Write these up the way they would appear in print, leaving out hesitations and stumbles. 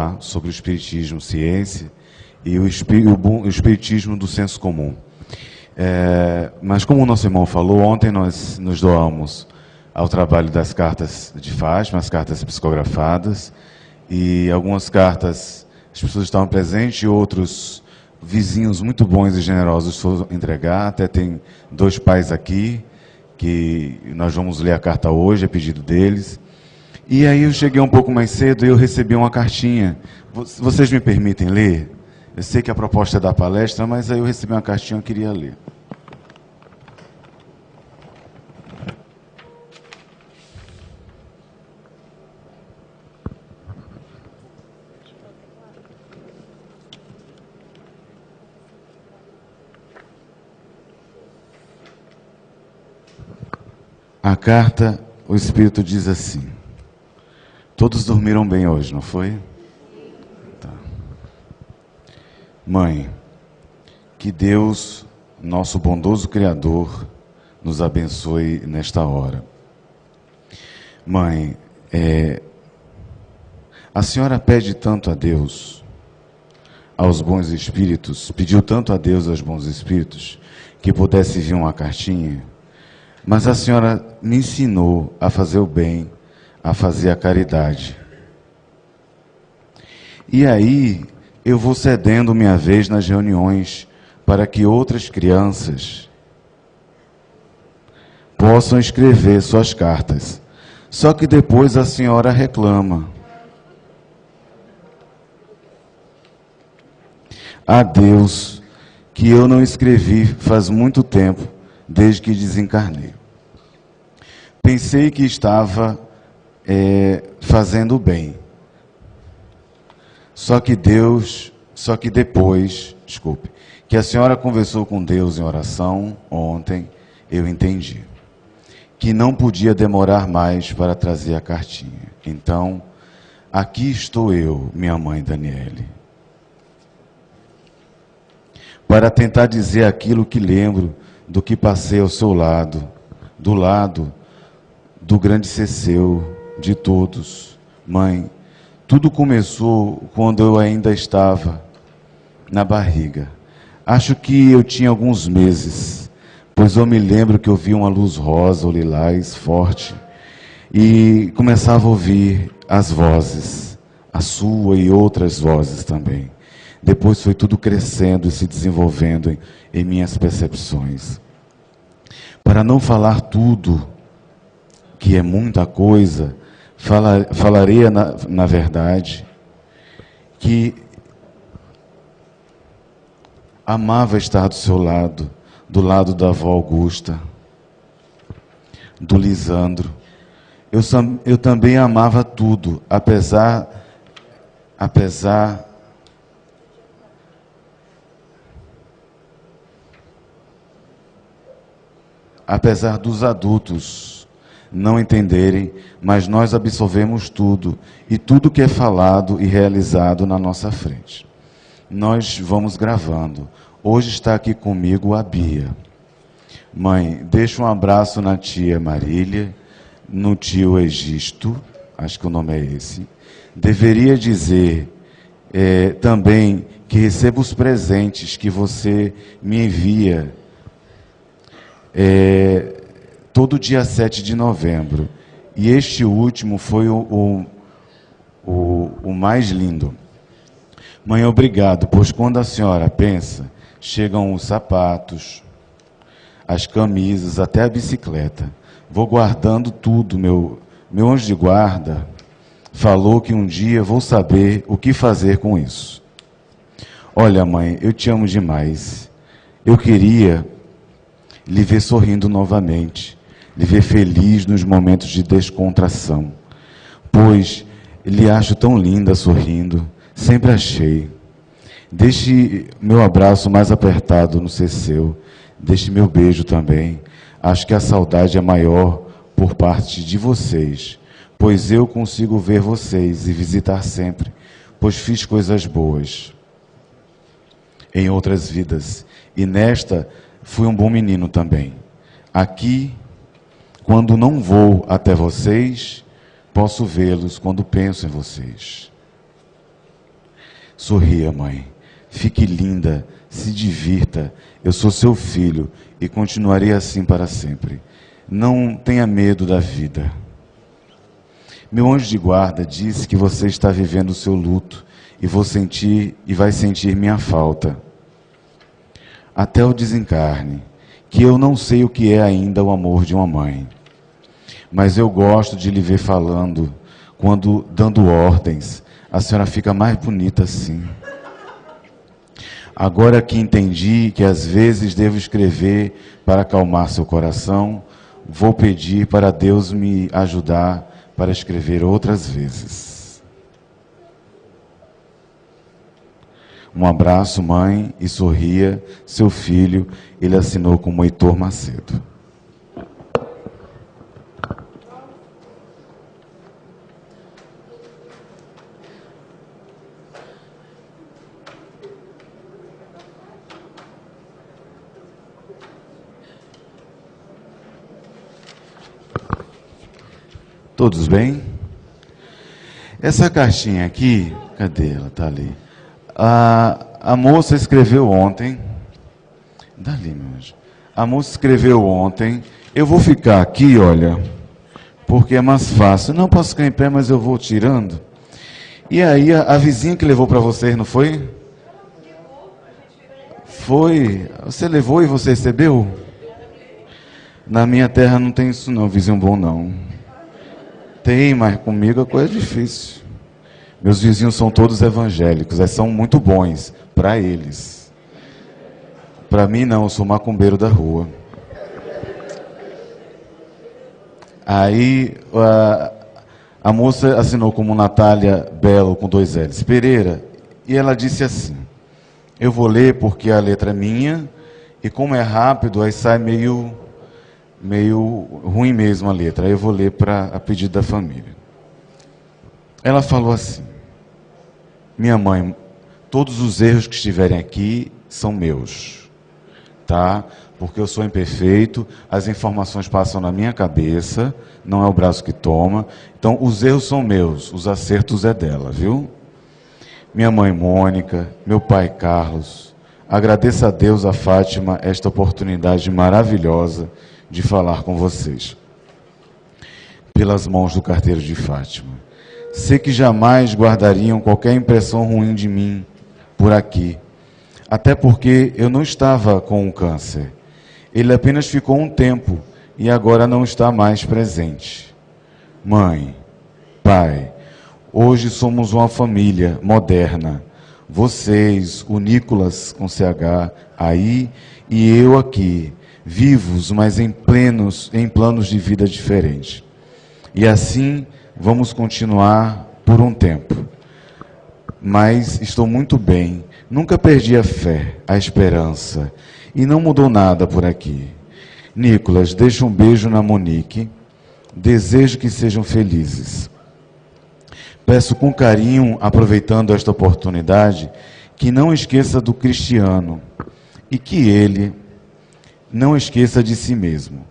falar sobre o espiritismo ciência e o espiritismo do senso comum. Mas como o nosso irmão falou, ontem nós nos doamos ao trabalho das cartas de Fátima, as cartas psicografadas, e algumas cartas as pessoas estavam presentes e outros vizinhos muito bons e generosos foram entregar. Até tem 2 pais aqui, que nós vamos ler a carta hoje, a pedido deles. E aí eu cheguei um pouco mais cedo e eu recebi uma cartinha. Vocês me permitem ler? Eu sei que a proposta é da palestra, mas aí eu recebi uma cartinha e eu queria ler. A carta, o Espírito diz assim: todos dormiram bem hoje, não foi? Tá. Mãe, que Deus, nosso bondoso Criador, nos abençoe nesta hora. Mãe, a senhora pede tanto a Deus, aos bons espíritos, pediu tanto a Deus aos bons espíritos, que pudesse vir uma cartinha. Mas a senhora me ensinou a fazer o bem, a fazer a caridade. E aí eu vou cedendo minha vez nas reuniões para que outras crianças possam escrever suas cartas. Só que depois a senhora reclama. A Deus que eu não escrevi faz muito tempo, desde que desencarnei. Pensei que estava fazendo bem. Só que depois, que a senhora conversou com Deus em oração ontem, eu entendi que não podia demorar mais para trazer a cartinha. Então, aqui estou eu, minha mãe Daniele, para tentar dizer aquilo que lembro do que passei ao seu lado, do lado do grande Ceceu, de todos. Mãe, tudo começou quando eu ainda estava na barriga. Acho que eu tinha alguns meses, pois eu me lembro que eu vi uma luz rosa ou lilás forte e começava a ouvir as vozes, a sua e outras vozes também. Depois foi tudo crescendo e se desenvolvendo em minhas percepções. Para não falar tudo, que é muita coisa, falarei na verdade que amava estar do seu lado, do lado da avó Augusta, do Lisandro. Eu também amava tudo, apesar dos adultos não entenderem, mas nós absorvemos tudo, e tudo que é falado e realizado na nossa frente. Nós vamos gravando. Hoje está aqui comigo a Bia. Mãe, deixa um abraço na tia Marília, no tio Egisto, acho que o nome é esse. Deveria dizer também que recebo os presentes que você me envia todo dia 7 de novembro. E este último foi o mais lindo. Mãe, obrigado, pois quando a senhora pensa, chegam os sapatos, as camisas, até a bicicleta. Vou guardando tudo. Meu anjo de guarda falou que um dia vou saber o que fazer com isso. Olha, mãe, eu te amo demais. Eu queria lhe ver sorrindo novamente, lhe ver feliz nos momentos de descontração, pois lhe acho tão linda sorrindo, sempre achei. Deixe meu abraço mais apertado no Ceceu, deixe meu beijo também. Acho que a saudade é maior por parte de vocês, pois eu consigo ver vocês e visitar sempre, pois fiz coisas boas em outras vidas, e nesta fui um bom menino também. Aqui, quando não vou até vocês, posso vê-los quando penso em vocês. Sorria, mãe. Fique linda, se divirta. Eu sou seu filho e continuarei assim para sempre. Não tenha medo da vida. Meu anjo de guarda disse que você está vivendo o seu luto e vai sentir minha falta. Até o desencarne, que eu não sei o que é ainda o amor de uma mãe. Mas eu gosto de lhe ver falando, quando dando ordens, a senhora fica mais bonita assim. Agora que entendi que às vezes devo escrever para acalmar seu coração, vou pedir para Deus me ajudar para escrever outras vezes. Um abraço, mãe, e sorria, seu filho. Ele assinou como Heitor Macedo. Todos bem? Essa caixinha aqui, cadê ela? Está ali. A moça escreveu ontem. Dali, meu anjo. A moça escreveu ontem. Eu vou ficar aqui, olha, porque é mais fácil. Não posso ficar em pé, mas eu vou tirando. E aí, a vizinha que levou para vocês, não foi? Foi. Você levou e você recebeu? Na minha terra não tem isso não, vizinho bom não. Tem, mas comigo a coisa é difícil. Meus vizinhos são todos evangélicos, são muito bons para eles. Para mim não, eu sou macumbeiro da rua. Aí a moça assinou como Natália Belo com 2 L's, Pereira, e ela disse assim: eu vou ler porque a letra é minha, e como é rápido, aí sai meio ruim mesmo a letra. Aí eu vou ler a pedido da família. Ela falou assim: minha mãe, todos os erros que estiverem aqui são meus, tá? Porque eu sou imperfeito, as informações passam na minha cabeça, não é o braço que toma. Então, os erros são meus, os acertos é dela, viu? Minha mãe Mônica, meu pai Carlos, agradeço a Deus, a Fátima, esta oportunidade maravilhosa de falar com vocês. Pelas mãos do carteiro de Fátima. Sei que jamais guardariam qualquer impressão ruim de mim por aqui. Até porque eu não estava com o câncer. Ele apenas ficou um tempo e agora não está mais presente. Mãe, pai, hoje somos uma família moderna. Vocês, o Nicolas com CH aí e eu aqui, vivos, mas em planos de vida diferentes. E assim vamos continuar por um tempo. Mas estou muito bem, nunca perdi a fé, a esperança, e não mudou nada por aqui. Nicolas, deixa um beijo na Monique, desejo que sejam felizes. Peço com carinho, aproveitando esta oportunidade, que não esqueça do Cristiano, e que ele não esqueça de si mesmo,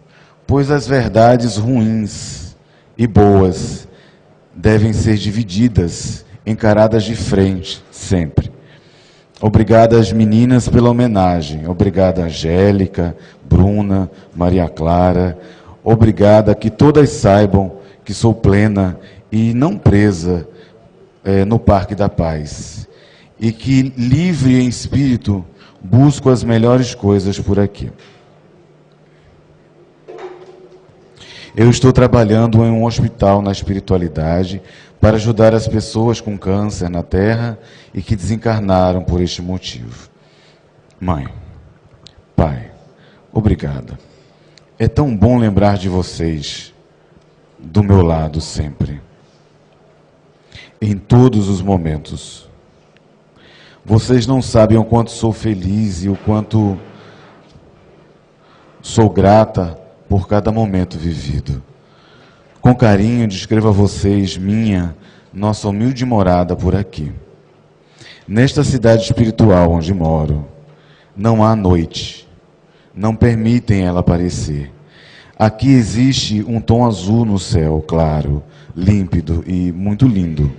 pois as verdades ruins e boas devem ser divididas, encaradas de frente, sempre. Obrigado às meninas pela homenagem. Obrigado, Angélica, Bruna, Maria Clara. Obrigada, que todas saibam que sou plena e não presa no Parque da Paz. E que, livre em espírito, busco as melhores coisas por aqui. Eu estou trabalhando em um hospital na espiritualidade para ajudar as pessoas com câncer na Terra e que desencarnaram por este motivo. Mãe, pai, obrigada. É tão bom lembrar de vocês, do meu lado sempre, em todos os momentos. Vocês não sabem o quanto sou feliz e o quanto sou grata por cada momento vivido. Com carinho, descrevo a vocês nossa humilde morada por aqui. Nesta cidade espiritual onde moro, não há noite, não permitem ela aparecer. Aqui existe um tom azul no céu, claro, límpido e muito lindo.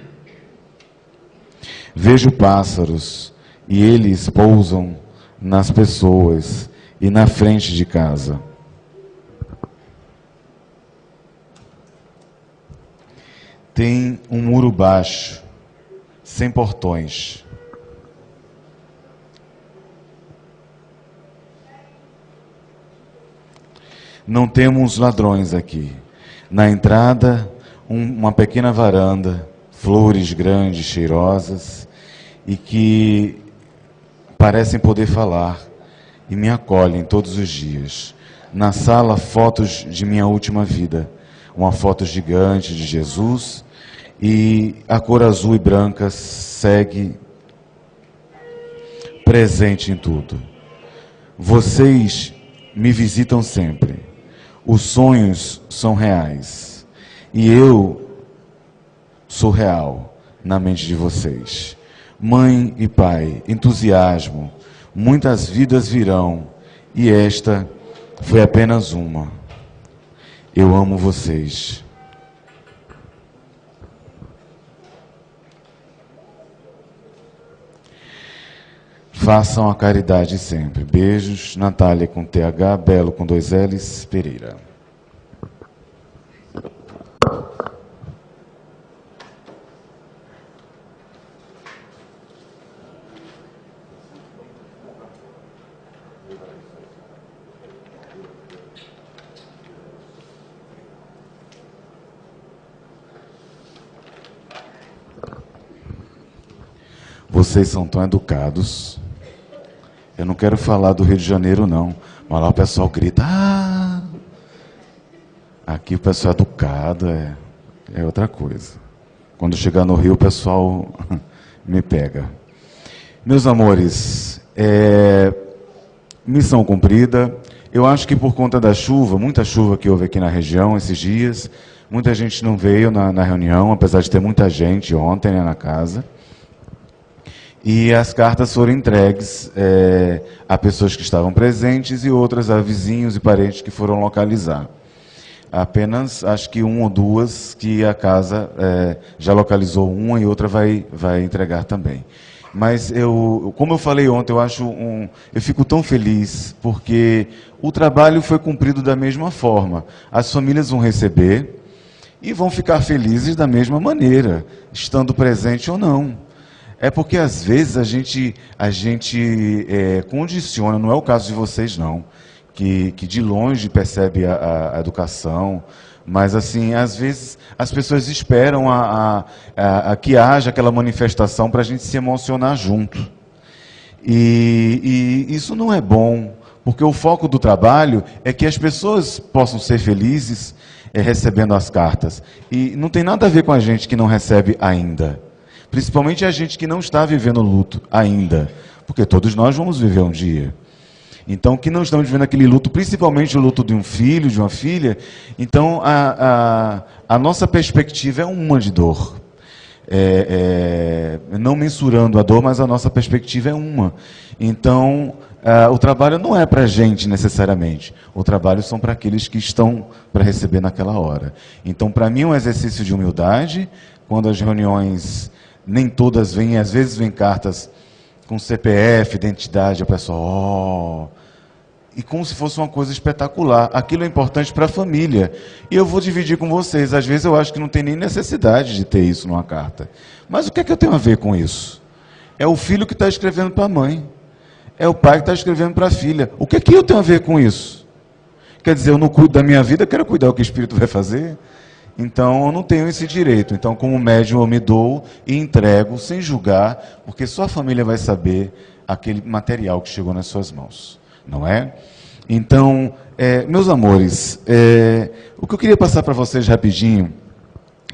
Vejo pássaros e eles pousam nas pessoas e na frente de casa. Tem um muro baixo, sem portões. Não temos ladrões aqui. Na entrada, uma pequena varanda, flores grandes, cheirosas, e que parecem poder falar e me acolhem todos os dias. Na sala, fotos de minha última vida. Uma foto gigante de Jesus, e a cor azul e branca segue presente em tudo. Vocês me visitam sempre. Os sonhos são reais. E eu sou real na mente de vocês. Mãe e pai, entusiasmo, muitas vidas virão, e esta foi apenas uma. Eu amo vocês. Façam a caridade sempre. Beijos, Natália com TH, Belo com 2 L's, Pereira. Vocês são tão educados. Eu não quero falar do Rio de Janeiro, não. Mas lá o pessoal grita. Ah! Aqui o pessoal é educado, é outra coisa. Quando chegar no Rio, o pessoal me pega. Meus amores, missão cumprida. Eu acho que por conta da chuva, muita chuva que houve aqui na região esses dias, muita gente não veio na reunião, apesar de ter muita gente ontem, né, na casa. E as cartas foram entregues a pessoas que estavam presentes e outras a vizinhos e parentes que foram localizar. Apenas, acho que 1 ou 2 que a casa já localizou, uma e outra vai entregar também. Mas como eu falei ontem, eu fico tão feliz porque o trabalho foi cumprido da mesma forma. As famílias vão receber e vão ficar felizes da mesma maneira, estando presente ou não. É porque às vezes a gente condiciona, não é o caso de vocês não, que de longe percebe a educação, mas assim, às vezes as pessoas esperam a que haja aquela manifestação para a gente se emocionar junto. E isso não é bom, porque o foco do trabalho é que as pessoas possam ser felizes recebendo as cartas. E não tem nada a ver com a gente que não recebe ainda. Principalmente a gente que não está vivendo luto ainda, porque todos nós vamos viver um dia. Então, que não estamos vivendo aquele luto, principalmente o luto de um filho, de uma filha, então a nossa perspectiva é uma de dor. Não mensurando a dor, mas a nossa perspectiva é uma. Então, o trabalho não é para a gente necessariamente, o trabalho são para aqueles que estão para receber naquela hora. Então, para mim é um exercício de humildade, quando as reuniões... Nem todas vêm, às vezes vêm cartas com CPF, identidade, o pessoal, e como se fosse uma coisa espetacular. Aquilo é importante para a família. E eu vou dividir com vocês. Às vezes eu acho que não tem nem necessidade de ter isso numa carta. Mas o que é que eu tenho a ver com isso? É o filho que está escrevendo para a mãe. É o pai que está escrevendo para a filha. O que é que eu tenho a ver com isso? Quer dizer, eu não cuido da minha vida, quero cuidar do que o Espírito vai fazer? Então, eu não tenho esse direito. Então, como médium, eu me dou e entrego, sem julgar, porque só a família vai saber aquele material que chegou nas suas mãos. Não é? Então, meus amores, o que eu queria passar para vocês rapidinho,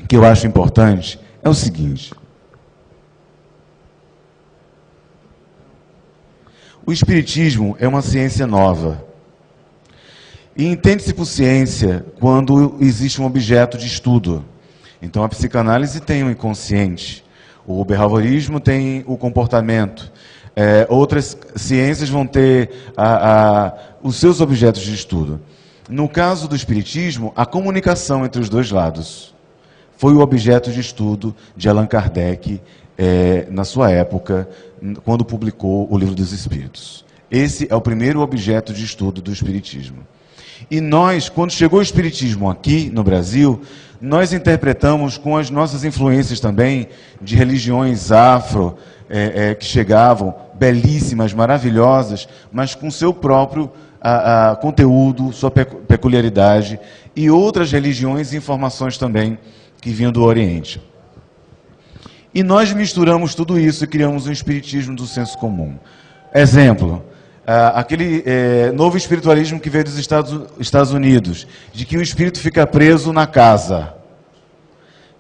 que eu acho importante, é o seguinte. O Espiritismo é uma ciência nova. E entende-se por ciência quando existe um objeto de estudo. Então, a psicanálise tem o inconsciente, o behaviorismo tem o comportamento, outras ciências vão ter os seus objetos de estudo. No caso do Espiritismo, a comunicação entre os dois lados. foi o objeto de estudo de Allan Kardec na sua época, quando publicou o Livro dos Espíritos. Esse é o primeiro objeto de estudo do Espiritismo. E nós, quando chegou o Espiritismo aqui no Brasil, nós interpretamos com as nossas influências também de religiões afro, que chegavam, belíssimas, maravilhosas, mas com seu próprio conteúdo, sua peculiaridade, e outras religiões e informações também que vinham do Oriente. E nós misturamos tudo isso e criamos um espiritismo do senso comum. Exemplo, aquele novo espiritualismo que veio dos Estados Unidos, de que o espírito fica preso na casa.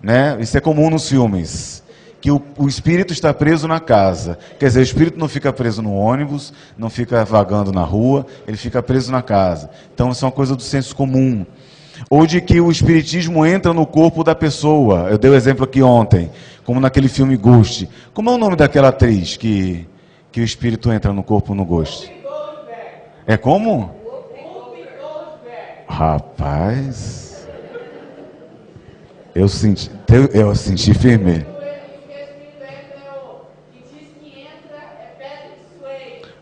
Né? Isso é comum nos filmes, que o espírito está preso na casa. Quer dizer, o espírito não fica preso no ônibus, não fica vagando na rua, ele fica preso na casa. Então, isso é uma coisa do senso comum. Ou de que o espiritismo entra no corpo da pessoa. Eu dei o exemplo aqui ontem, como naquele filme Ghost. Como é o nome daquela atriz que o espírito entra no corpo no Ghost? É como? Rapaz, eu senti firme.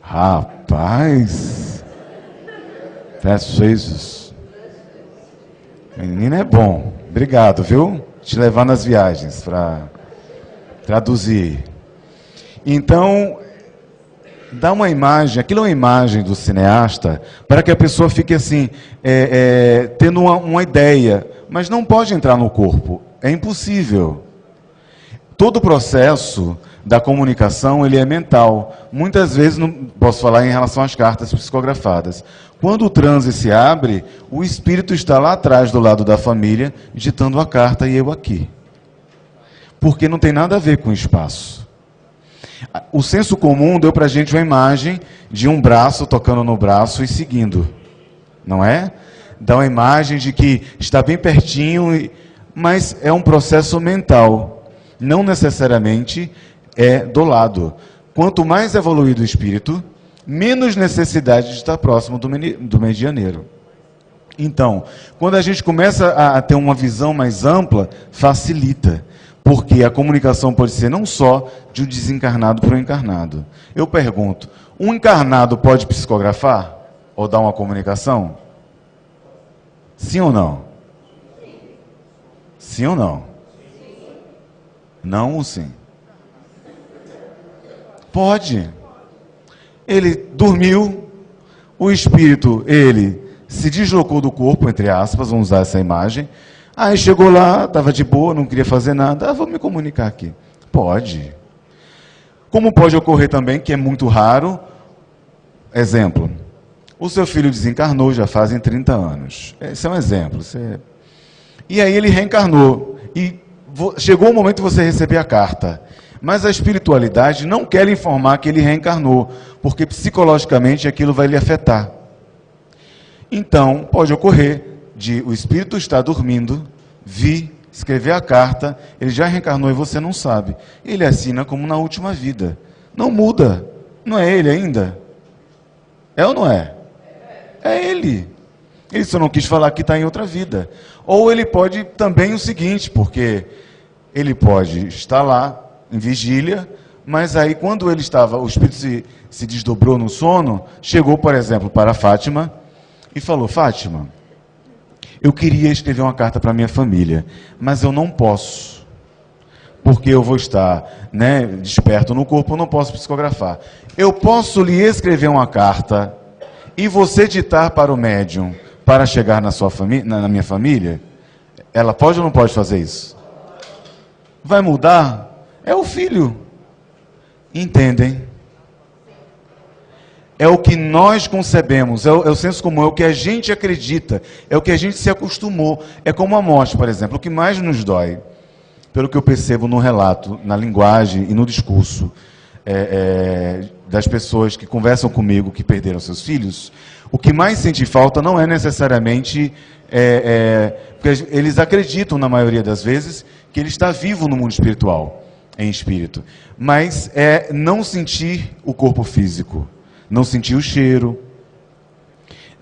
Rapaz, Jesus. Menino é bom. Obrigado, viu? Te levar nas viagens para traduzir. Então, dá uma imagem, aquilo é uma imagem do cineasta, para que a pessoa fique assim, tendo uma ideia, mas não pode entrar no corpo, é impossível. Todo o processo da comunicação, ele é mental. Muitas vezes, não posso falar em relação às cartas psicografadas. Quando o transe se abre, o espírito está lá atrás, do lado da família, ditando a carta e eu aqui. Porque não tem nada a ver com o espaço. O senso comum deu para a gente uma imagem de um braço tocando no braço e seguindo. Não é? Dá uma imagem de que está bem pertinho, mas é um processo mental. Não necessariamente é do lado. Quanto mais evoluído o espírito, menos necessidade de estar próximo do medianeiro. Então, quando a gente começa a ter uma visão mais ampla, facilita. Porque a comunicação pode ser não só de um desencarnado para um encarnado. Eu pergunto, um encarnado pode psicografar? Ou dar uma comunicação? Sim ou não? Sim ou não? Não ou sim? Pode. Ele dormiu, o espírito, ele se deslocou do corpo, entre aspas, vamos usar essa imagem. Aí chegou lá, estava de boa, não queria fazer nada. Vou me comunicar aqui. Pode. Como pode ocorrer também, que é muito raro, exemplo, o seu filho desencarnou, já fazem 30 anos. Esse é um exemplo. E aí ele reencarnou. E chegou o momento de você receber a carta. Mas a espiritualidade não quer lhe informar que ele reencarnou, porque psicologicamente aquilo vai lhe afetar. Então, pode ocorrer de o espírito estar dormindo, vir, escrever a carta, ele já reencarnou e você não sabe. Ele assina como na última vida. Não muda. Não é ele ainda? É ou não é? É ele. Ele só não quis falar que está em outra vida. Ou ele pode também o seguinte, porque ele pode estar lá, em vigília, mas aí quando ele estava, o espírito se desdobrou no sono, chegou, por exemplo, para Fátima e falou: Fátima, eu queria escrever uma carta para minha família, mas eu não posso, porque eu vou estar, desperto no corpo, eu não posso psicografar. Eu posso lhe escrever uma carta e você ditar para o médium para chegar na sua família, na minha família? Ela pode ou não pode fazer isso? Vai mudar? É o filho. Entendem? É o que nós concebemos, é o senso comum, é o que a gente acredita, é o que a gente se acostumou. É como a morte, por exemplo. O que mais nos dói, pelo que eu percebo no relato, na linguagem e no discurso das pessoas que conversam comigo, que perderam seus filhos, o que mais sente falta não é necessariamente... porque eles acreditam, na maioria das vezes, que ele está vivo no mundo espiritual, em espírito. Mas é não sentir o corpo físico, não sentir o cheiro,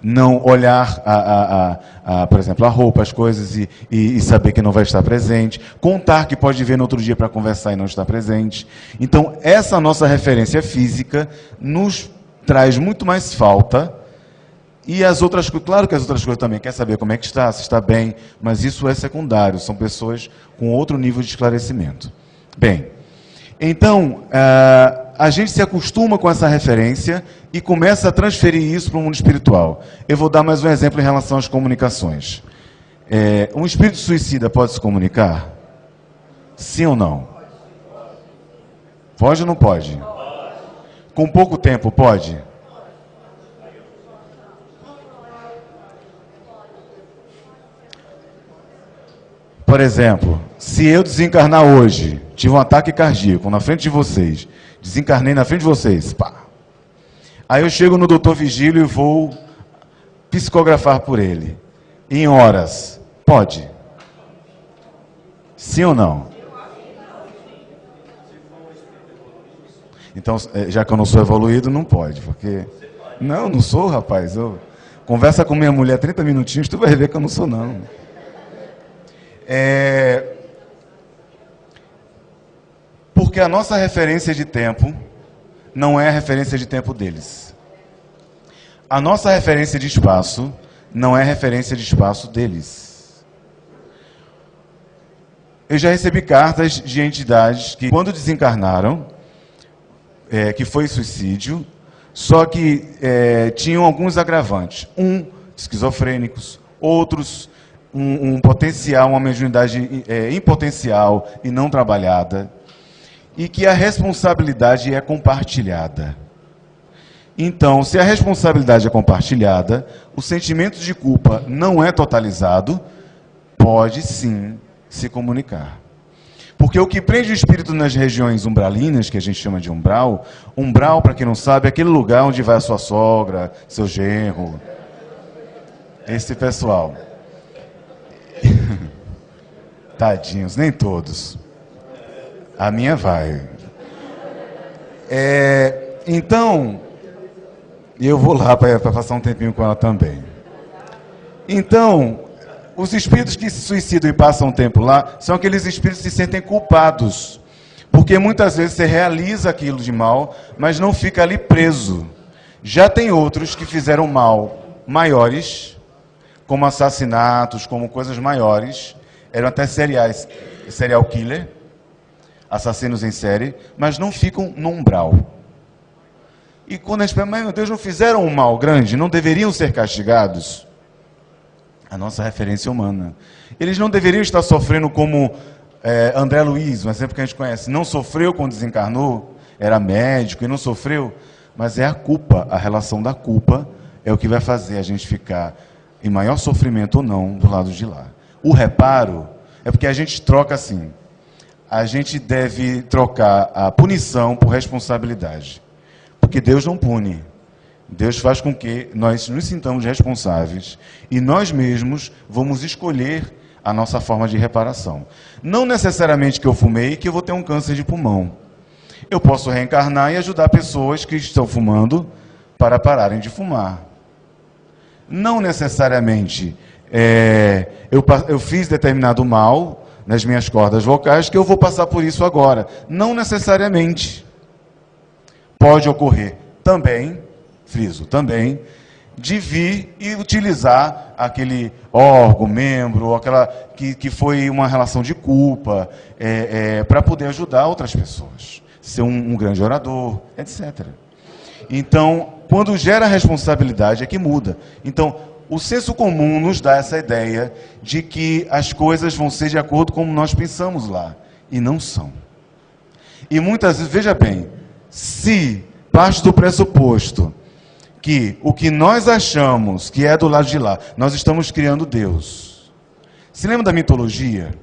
não olhar, por exemplo, a roupa, as coisas e saber que não vai estar presente, contar que pode vir no outro dia para conversar e não estar presente. Então, essa nossa referência física nos traz muito mais falta. E as outras coisas, claro que as outras coisas também, quer saber como é que está, se está bem, mas isso é secundário, são pessoas com outro nível de esclarecimento. Bem, então, a gente se acostuma com essa referência e começa a transferir isso para o mundo espiritual. Eu vou dar mais um exemplo em relação às comunicações. Um espírito suicida pode se comunicar? Sim ou não? Pode ou não pode? Com pouco tempo, pode? Por exemplo, se eu desencarnar hoje, tive um ataque cardíaco na frente de vocês, desencarnei na frente de vocês, pá. Aí eu chego no doutor Vigílio e vou psicografar por ele. Em horas. Pode? Sim ou não? Então, já que eu não sou evoluído, não pode, porque... Não sou, rapaz. Conversa com minha mulher 30 minutinhos, tu vai ver que eu não sou, não. Porque a nossa referência de tempo não é a referência de tempo deles. A nossa referência de espaço não é a referência de espaço deles. Eu já recebi cartas de entidades que, quando desencarnaram, que foi suicídio, só que tinham alguns agravantes. Esquizofrênicos, outros... Um potencial, uma mediunidade impotencial e não trabalhada, e que a responsabilidade é compartilhada. Então, se a responsabilidade é compartilhada, o sentimento de culpa não é totalizado, pode sim se comunicar. Porque o que prende o espírito nas regiões umbralinas, que a gente chama de umbral, para quem não sabe, é aquele lugar onde vai a sua sogra, seu genro, esse pessoal. Tadinhos, nem todos. A minha vai. Então, eu vou lá para passar um tempinho com ela também. Então, os espíritos que se suicidam e passam um tempo lá, são aqueles espíritos que se sentem culpados. Porque muitas vezes você realiza aquilo de mal, mas não fica ali preso. Já tem outros que fizeram mal maiores, como assassinatos, como coisas maiores, eram até serial killer, assassinos em série, mas não ficam no umbral. E quando a gente pensa, mas meu Deus, não fizeram um mal grande, não deveriam ser castigados? A nossa referência humana. Eles não deveriam estar sofrendo como André Luiz, um exemplo que a gente conhece, não sofreu quando desencarnou, era médico e não sofreu, mas é a culpa, a relação da culpa é o que vai fazer a gente ficar em maior sofrimento ou não do lado de lá. O reparo é porque a gente troca assim. A gente deve trocar a punição por responsabilidade. Porque Deus não pune. Deus faz com que nós nos sintamos responsáveis e nós mesmos vamos escolher a nossa forma de reparação. Não necessariamente que eu fumei que eu vou ter um câncer de pulmão. Eu posso reencarnar e ajudar pessoas que estão fumando para pararem de fumar. Não necessariamente eu fiz determinado mal nas minhas cordas vocais que eu vou passar por isso agora. Não necessariamente. Pode ocorrer também, friso, também, de vir e utilizar aquele órgão, membro, aquela que foi uma relação de culpa, para poder ajudar outras pessoas. Ser um grande orador, etc. Então, quando gera responsabilidade é que muda. Então, o senso comum nos dá essa ideia de que as coisas vão ser de acordo com como nós pensamos lá. E não são. E muitas vezes, veja bem, se parte do pressuposto que o que nós achamos que é do lado de lá, nós estamos criando Deus. Se lembra da mitologia?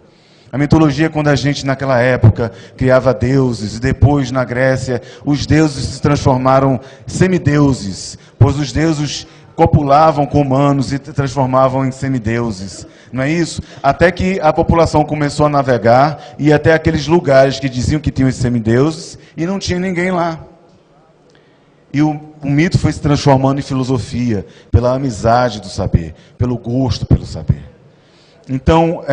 A mitologia, quando a gente, naquela época, criava deuses, e depois, na Grécia, os deuses se transformaram em semideuses, pois os deuses copulavam com humanos e transformavam em semideuses. Não é isso? Até que a população começou a navegar e ir até aqueles lugares que diziam que tinham os semideuses e não tinha ninguém lá. E o mito foi se transformando em filosofia, pela amizade do saber, pelo gosto pelo saber. Então,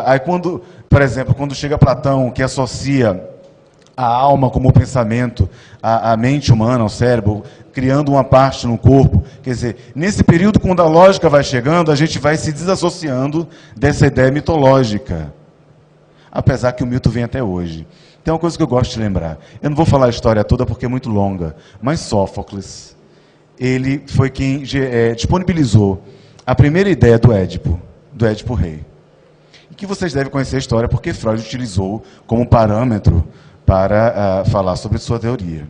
aí quando, por exemplo, quando chega Platão, que associa a alma como pensamento, a mente humana, ao cérebro, criando uma parte no corpo, quer dizer, nesse período, quando a lógica vai chegando, a gente vai se desassociando dessa ideia mitológica, apesar que o mito vem até hoje. Tem uma coisa que eu gosto de lembrar. Eu não vou falar a história toda porque é muito longa, mas Sófocles, ele foi quem disponibilizou a primeira ideia do Édipo rei. E que vocês devem conhecer a história porque Freud utilizou como parâmetro para falar sobre sua teoria.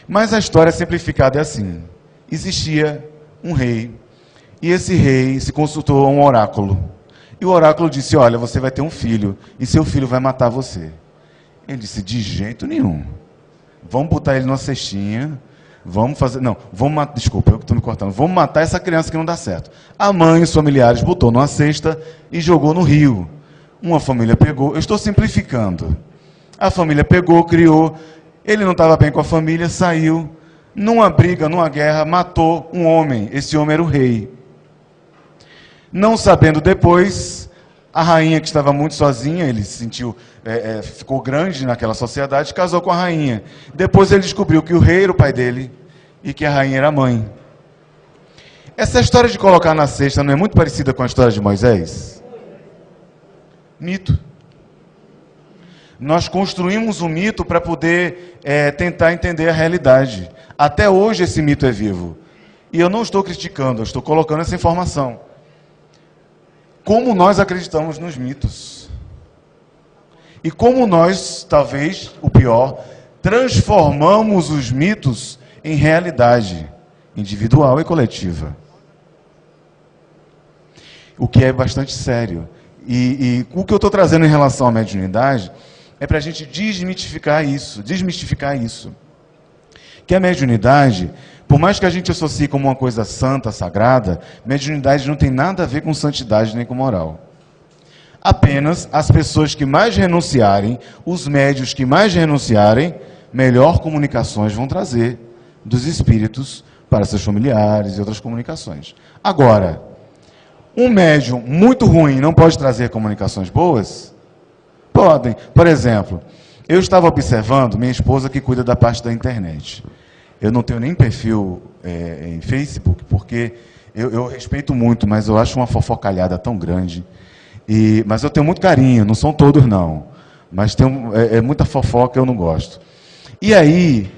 Mas a história simplificada é assim. Existia um rei, e esse rei se consultou a um oráculo. E o oráculo disse, olha, você vai ter um filho, e seu filho vai matar você. Ele disse, de jeito nenhum. Vamos botar ele numa cestinha, vamos fazer... Não, desculpa, eu que estou me cortando. Vamos matar essa criança que não dá certo. A mãe e os familiares botou numa cesta e jogou no rio. Uma família pegou, eu estou simplificando. A família pegou, criou, ele não estava bem com a família, saiu, numa briga, numa guerra, matou um homem. Esse homem era o rei. Não sabendo depois... A rainha, que estava muito sozinha, ele se sentiu, ficou grande naquela sociedade, casou com a rainha. Depois ele descobriu que o rei era o pai dele e que a rainha era a mãe. Essa história de colocar na cesta não é muito parecida com a história de Moisés? Mito. Nós construímos um mito para poder tentar entender a realidade. Até hoje esse mito é vivo. E eu não estou criticando, eu estou colocando essa informação. Como nós acreditamos nos mitos. E como nós, talvez, o pior, transformamos os mitos em realidade individual e coletiva. O que é bastante sério. E o que eu estou trazendo em relação à mediunidade é para a gente desmistificar isso. Que a mediunidade, por mais que a gente associe como uma coisa santa, sagrada, mediunidade não tem nada a ver com santidade nem com moral. Apenas as pessoas que mais renunciarem, os médiuns que mais renunciarem, melhor comunicações vão trazer dos espíritos para seus familiares e outras comunicações. Agora, um médium muito ruim não pode trazer comunicações boas? Podem. Por exemplo, eu estava observando minha esposa que cuida da parte da internet. Eu não tenho nem perfil em Facebook, porque eu respeito muito, mas eu acho uma fofocalhada tão grande. Mas eu tenho muito carinho, não são todos não. Mas tem muita fofoca, eu não gosto. E aí,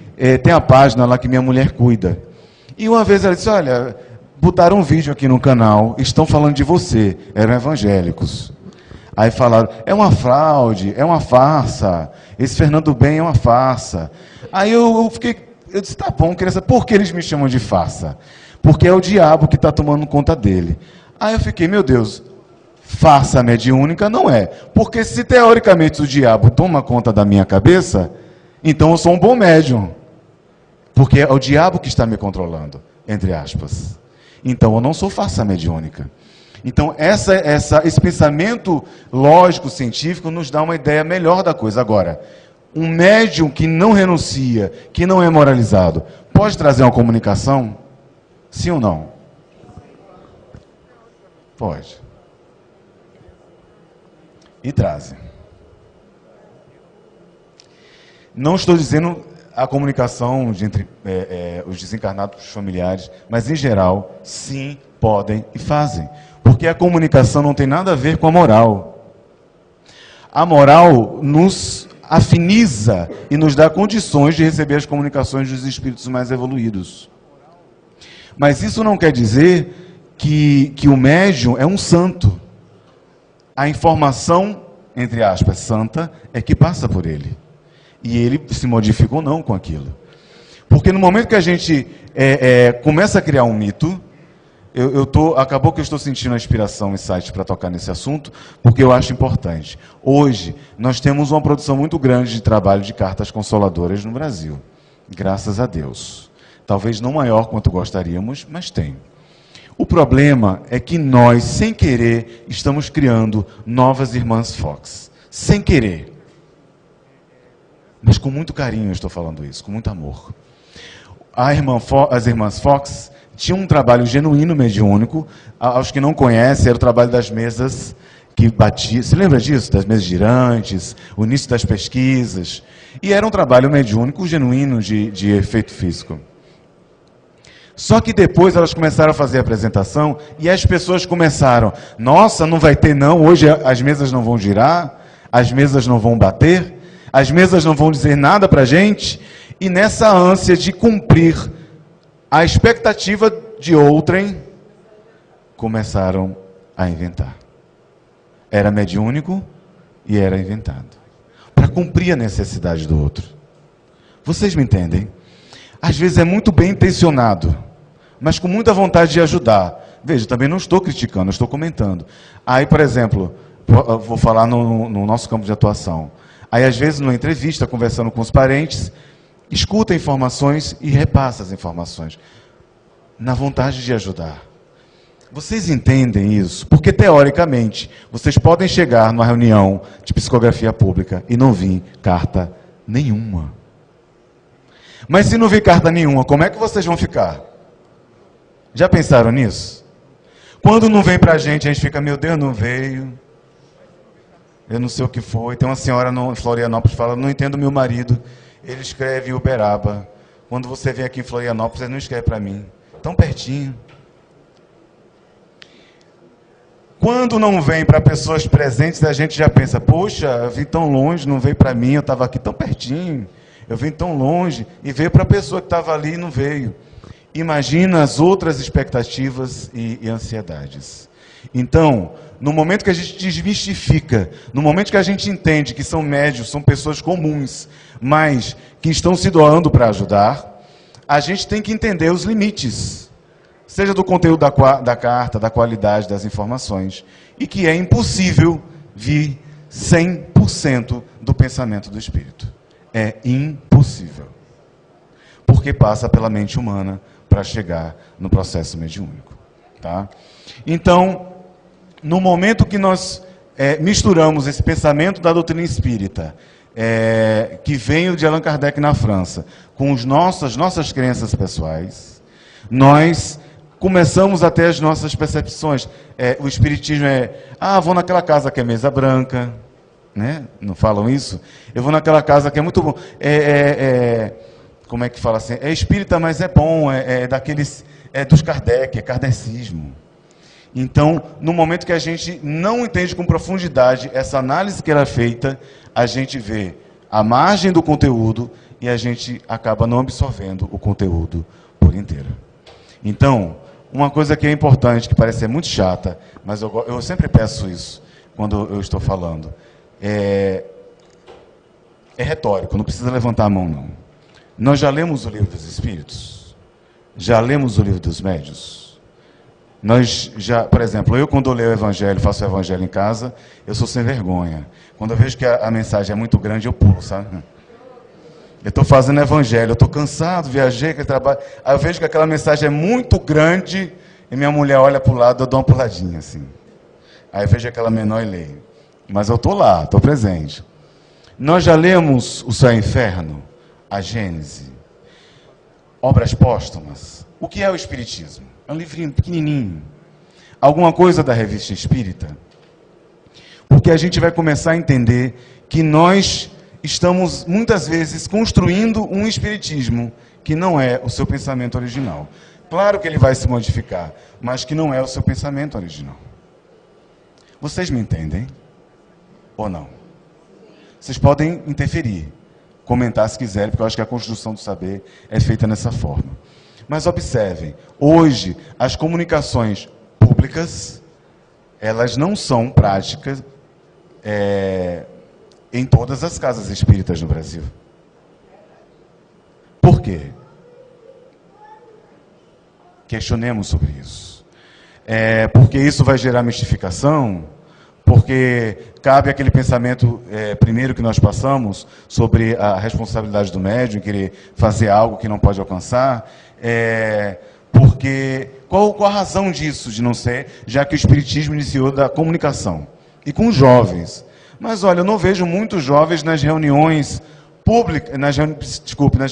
tem a página lá que minha mulher cuida. E uma vez ela disse, olha, botaram um vídeo aqui no canal, estão falando de você, eram evangélicos. Aí falaram, é uma fraude, é uma farsa, esse Fernando Bem é uma farsa. Aí eu disse, tá bom, criança, por que eles me chamam de farsa? Porque é o diabo que está tomando conta dele. Aí eu fiquei, meu Deus, farsa mediúnica não é. Porque se teoricamente o diabo toma conta da minha cabeça, então eu sou um bom médium. Porque é o diabo que está me controlando, entre aspas. Então eu não sou farsa mediúnica. Então esse pensamento lógico, científico, nos dá uma ideia melhor da coisa. Agora, um médium que não renuncia, que não é moralizado, pode trazer uma comunicação? Sim ou não? Pode. E trazem. Não estou dizendo a comunicação entre os desencarnados familiares, mas em geral, sim, podem e fazem. Porque a comunicação não tem nada a ver com a moral. A moral nos afiniza e nos dá condições de receber as comunicações dos espíritos mais evoluídos. Mas isso não quer dizer que o médium é um santo. A informação, entre aspas, santa, é que passa por ele. E ele se modifica ou não com aquilo. Porque no momento que a gente começa a criar um mito, acabou que eu estou sentindo a inspiração, insight para tocar nesse assunto, porque eu acho importante. Hoje, nós temos uma produção muito grande de trabalho de cartas consoladoras no Brasil. Graças a Deus. Talvez não maior quanto gostaríamos, mas tem. O problema é que nós, sem querer, estamos criando novas irmãs Fox. Sem querer. Mas com muito carinho eu estou falando isso, com muito amor. As irmãs Fox tinham um trabalho genuíno mediúnico. Aos que não conhecem, era o trabalho das mesas que batia. Se lembra disso? Das mesas girantes, o início das pesquisas. E era um trabalho mediúnico genuíno de efeito físico. Só que depois elas começaram a fazer a apresentação e as pessoas começaram: nossa, não vai ter não, hoje as mesas não vão girar, as mesas não vão bater, as mesas não vão dizer nada para a gente. E nessa ânsia de cumprir a expectativa de outrem, começaram a inventar. Era mediúnico e era inventado, para cumprir a necessidade do outro. Vocês me entendem? Às vezes é muito bem intencionado, mas com muita vontade de ajudar. Veja, também não estou criticando, estou comentando. Aí, por exemplo, vou falar no nosso campo de atuação. Aí, às vezes, numa entrevista, conversando com os parentes, escuta informações e repassa as informações, na vontade de ajudar. Vocês entendem isso? Porque, teoricamente, vocês podem chegar numa reunião de psicografia pública e não vir carta nenhuma. Mas se não vir carta nenhuma, como é que vocês vão ficar? Já pensaram nisso? Quando não vem pra gente, a gente fica: meu Deus, não veio. Eu não sei o que foi. Tem uma senhora em Florianópolis que fala: não entendo meu marido. Ele escreve Uberaba. Quando você vem aqui em Florianópolis, ele não escreve para mim. Tão pertinho. Quando não vem para pessoas presentes, a gente já pensa: poxa, eu vim tão longe, não veio para mim, eu estava aqui tão pertinho. Eu vim tão longe e veio para a pessoa que estava ali e não veio. Imagina as outras expectativas e ansiedades. Então, no momento que a gente desmistifica, no momento que a gente entende que são médios, são pessoas comuns, mas que estão se doando para ajudar, a gente tem que entender os limites, seja do conteúdo da carta, da qualidade das informações, e que é impossível vir 100% do pensamento do espírito. É impossível. Porque passa pela mente humana para chegar no processo mediúnico. Tá? Então, no momento que nós misturamos esse pensamento da doutrina espírita, que veio de Allan Kardec na França, com as nossas crenças pessoais, nós começamos a ter as nossas percepções. O espiritismo vou naquela casa que é mesa branca, né? Não falam isso? Eu vou naquela casa que é muito bom. Como é que fala assim? É espírita, mas é bom, daqueles, dos Kardec, é kardecismo. Então, no momento que a gente não entende com profundidade essa análise que era feita, a gente vê a margem do conteúdo e a gente acaba não absorvendo o conteúdo por inteiro. Então, uma coisa que é importante, que parece ser muito chata, mas eu sempre peço isso quando eu estou falando, é retórico, não precisa levantar a mão, não. Nós já lemos o livro dos Espíritos? Já lemos o livro dos Médiuns? Nós já, por exemplo, eu quando eu leio o Evangelho, faço o Evangelho em casa, eu sou sem vergonha. Quando eu vejo que a mensagem é muito grande, eu pulo, sabe? Eu estou fazendo Evangelho, eu estou cansado, viajei, aquele trabalho. Aí eu vejo que aquela mensagem é muito grande e minha mulher olha para o lado, eu dou uma puladinha assim. Aí eu vejo aquela menor e leio. Mas eu estou lá, estou presente. Nós já lemos O Céu e o Inferno, a Gênese, Obras Póstumas. O que é o Espiritismo? É um livrinho pequenininho. Alguma coisa da Revista Espírita? Porque a gente vai começar a entender que nós estamos, muitas vezes, construindo um espiritismo que não é o seu pensamento original. Claro que ele vai se modificar, mas que não é o seu pensamento original. Vocês me entendem? Ou não? Vocês podem interferir, comentar se quiserem, porque eu acho que a construção do saber é feita dessa forma. Mas observem, hoje as comunicações públicas, elas não são práticas em todas as casas espíritas no Brasil. Por quê? Questionemos sobre isso. Porque isso vai gerar mistificação? Porque cabe aquele pensamento, primeiro que nós passamos, sobre a responsabilidade do médium, querer fazer algo que não pode alcançar. Porque qual a razão disso, de não ser, já que o Espiritismo iniciou da comunicação? E com jovens. Mas olha, eu não vejo muitos jovens nas reuniões públicas, nas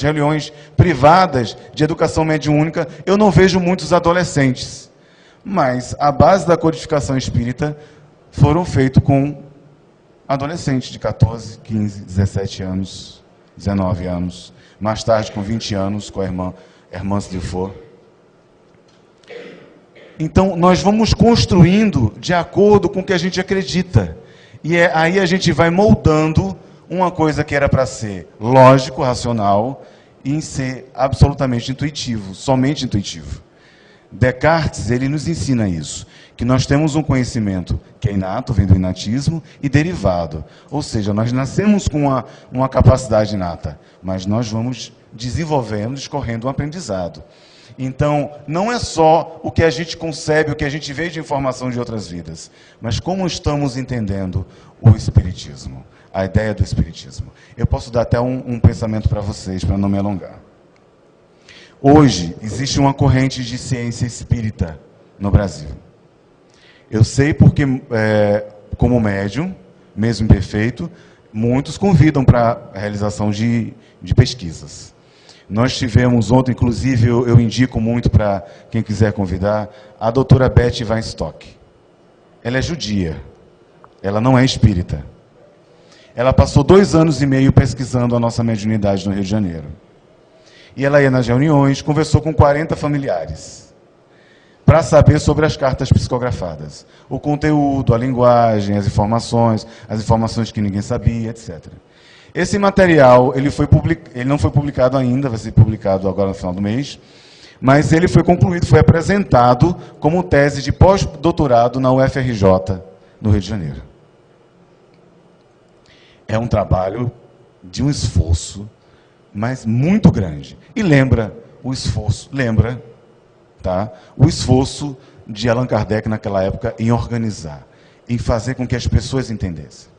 reuniões privadas de educação mediúnica, eu não vejo muitos adolescentes. Mas a base da codificação espírita foram feitos com adolescentes de 14, 15, 17 anos, 19 anos. Mais tarde, com 20 anos, com a irmã Hermance Dufour. Então, nós vamos construindo de acordo com o que a gente acredita. E aí a gente vai moldando uma coisa que era para ser lógico, racional, em ser absolutamente intuitivo, somente intuitivo. Descartes, ele nos ensina isso, que nós temos um conhecimento que é inato, vem do inatismo, e derivado. Ou seja, nós nascemos com uma capacidade inata, mas nós vamos desenvolvendo, discorrendo um aprendizado. Então, não é só o que a gente concebe, o que a gente vê de informação de outras vidas, mas como estamos entendendo o Espiritismo, a ideia do Espiritismo. Eu posso dar até um pensamento para vocês, para não me alongar. Hoje, existe uma corrente de ciência espírita no Brasil. Eu sei porque, como médium, mesmo imperfeito, muitos convidam para a realização de pesquisas. Nós tivemos ontem, inclusive, eu indico muito para quem quiser convidar, a doutora Beth Weinstock. Ela é judia, ela não é espírita. Ela passou 2 anos e meio pesquisando a nossa mediunidade no Rio de Janeiro. E ela ia nas reuniões, conversou com 40 familiares, para saber sobre as cartas psicografadas. O conteúdo, a linguagem, as informações que ninguém sabia, etc. Esse material, ele não foi publicado ainda, vai ser publicado agora no final do mês, mas ele foi concluído, foi apresentado como tese de pós-doutorado na UFRJ, no Rio de Janeiro. É um trabalho de um esforço, mas muito grande. E lembra o esforço de Allan Kardec naquela época em organizar, em fazer com que as pessoas entendessem.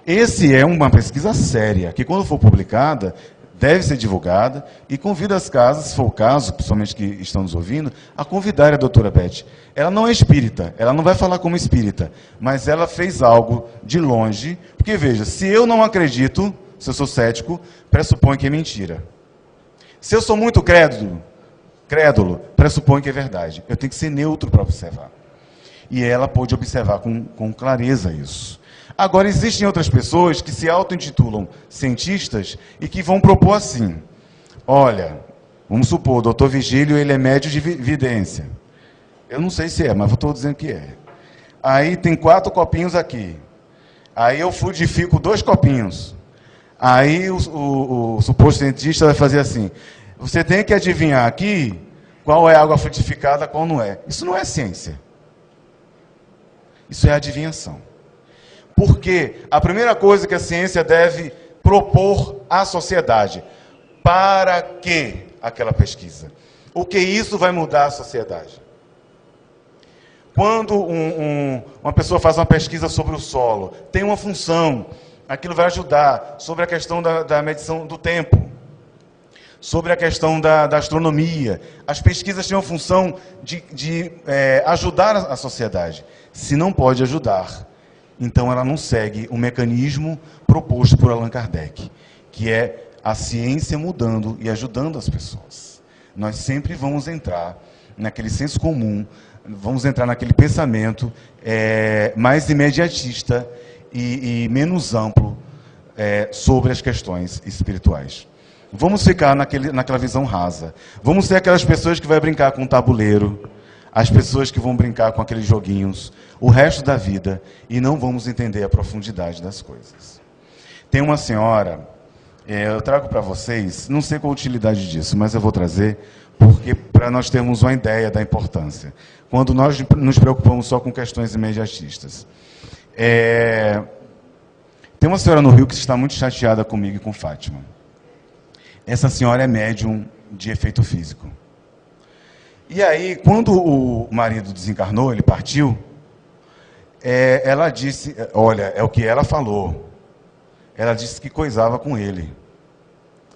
Esse é uma pesquisa séria, que quando for publicada, deve ser divulgada, e convido as casas, se for o caso, principalmente que estão nos ouvindo, a convidar a doutora Beth. Ela não é espírita, ela não vai falar como espírita, mas ela fez algo de longe, porque veja, se eu não acredito, se eu sou cético, pressupõe que é mentira. Se eu sou muito crédulo, pressupõe que é verdade. Eu tenho que ser neutro para observar. E ela pôde observar com clareza isso. Agora, existem outras pessoas que se auto-intitulam cientistas e que vão propor assim. Olha, vamos supor, o doutor Vigílio, ele é médio de vidência. Eu não sei se é, mas eu estou dizendo que é. Aí tem 4 copinhos aqui. Aí eu fluidifico 2 copinhos. Aí o suposto cientista vai fazer assim. Você tem que adivinhar aqui qual é a água frutificada, qual não é. Isso não é ciência. Isso é adivinhação. Porque a primeira coisa que a ciência deve propor à sociedade, para que aquela pesquisa? O que isso vai mudar a sociedade? Quando uma pessoa faz uma pesquisa sobre o solo, tem uma função, aquilo vai ajudar sobre a questão da medição do tempo, sobre a questão da astronomia. As pesquisas têm uma função de ajudar a sociedade. Se não pode ajudar, então ela não segue o mecanismo proposto por Allan Kardec, que é a ciência mudando e ajudando as pessoas. Nós sempre vamos entrar naquele senso comum, vamos entrar naquele pensamento mais imediatista e menos amplo sobre as questões espirituais. Vamos ficar naquela visão rasa. Vamos ser aquelas pessoas que vão brincar com o tabuleiro, as pessoas que vão brincar com aqueles joguinhos o resto da vida e não vamos entender a profundidade das coisas. Tem uma senhora, eu trago para vocês, não sei qual a utilidade disso, mas eu vou trazer, porque para nós termos uma ideia da importância. Quando nós nos preocupamos só com questões imediatistas. Tem uma senhora no Rio que está muito chateada comigo e com Fátima. Essa senhora é médium de efeito físico. E aí, quando o marido desencarnou, ele partiu, ela disse, olha, é o que ela falou. Ela disse que coisava com ele.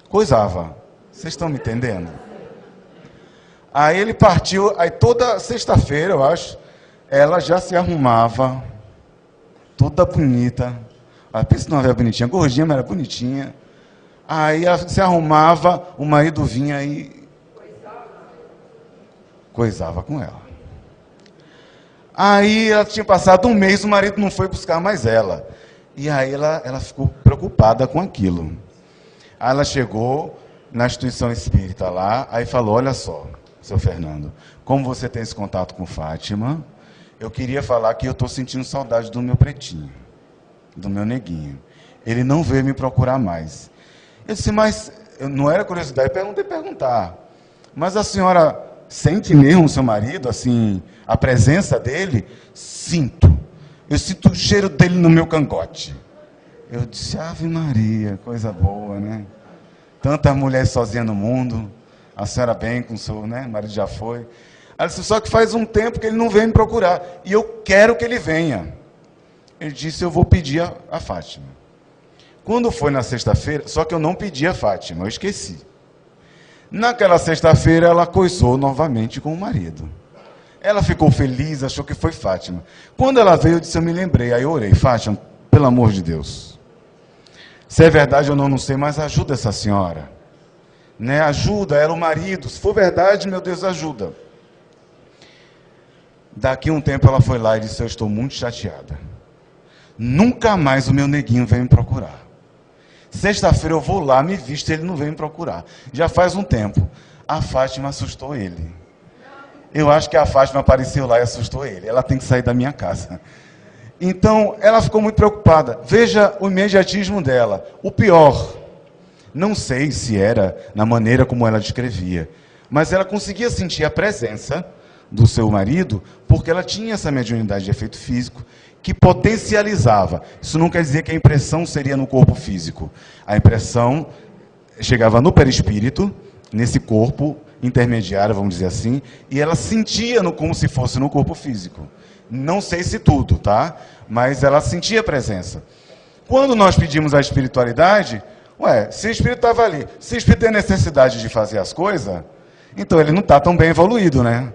Coisava. Vocês estão me entendendo? Aí ele partiu, aí toda sexta-feira, eu acho, ela já se arrumava, toda bonita. Ela pensa numa velha bonitinha, gordinha, mas era bonitinha. Aí ela se arrumava, o marido vinha e coisava com ela. Aí ela tinha passado um mês, o marido não foi buscar mais ela. E aí ela ficou preocupada com aquilo. Aí ela chegou na instituição espírita lá, aí falou, olha só, seu Fernando, como você tem esse contato com Fátima, eu queria falar que eu estou sentindo saudade do meu pretinho, do meu neguinho. Ele não veio me procurar mais. Eu disse, mas não era curiosidade, perguntar. Mas a senhora sente mesmo o seu marido, assim, a presença dele? Sinto. Eu sinto o cheiro dele no meu cangote. Eu disse, Ave Maria, coisa boa, né? Tantas mulheres sozinhas no mundo, a senhora bem com o seu, né? O marido já foi. Ela disse, só que faz um tempo que ele não vem me procurar, e eu quero que ele venha. Ele disse, eu vou pedir a Fátima. Quando foi na sexta-feira, só que eu não pedi a Fátima, eu esqueci. Naquela sexta-feira, ela coisou novamente com o marido. Ela ficou feliz, achou que foi Fátima. Quando ela veio, eu disse, eu me lembrei. Aí eu orei, Fátima, pelo amor de Deus. Se é verdade ou não sei, mas ajuda essa senhora. Né? Ajuda ela, o marido. Se for verdade, meu Deus, ajuda. Daqui a um tempo ela foi lá e disse, eu estou muito chateada. Nunca mais o meu neguinho vem me procurar. Sexta-feira eu vou lá, me visto, ele não vem me procurar. Já faz um tempo. A Fátima assustou ele. Eu acho que a Fátima apareceu lá e assustou ele. Ela tem que sair da minha casa. Então, ela ficou muito preocupada. Veja o imediatismo dela. O pior, não sei se era na maneira como ela descrevia, mas ela conseguia sentir a presença do seu marido, porque ela tinha essa mediunidade de efeito físico, que potencializava. Isso não quer dizer que a impressão seria no corpo físico. A impressão chegava no perispírito, nesse corpo intermediário, vamos dizer assim, e ela sentia como se fosse no corpo físico. Não sei se tudo, tá? Mas ela sentia a presença. Quando nós pedimos a espiritualidade, se o espírito estava ali, se o espírito tem necessidade de fazer as coisas, então ele não está tão bem evoluído, né?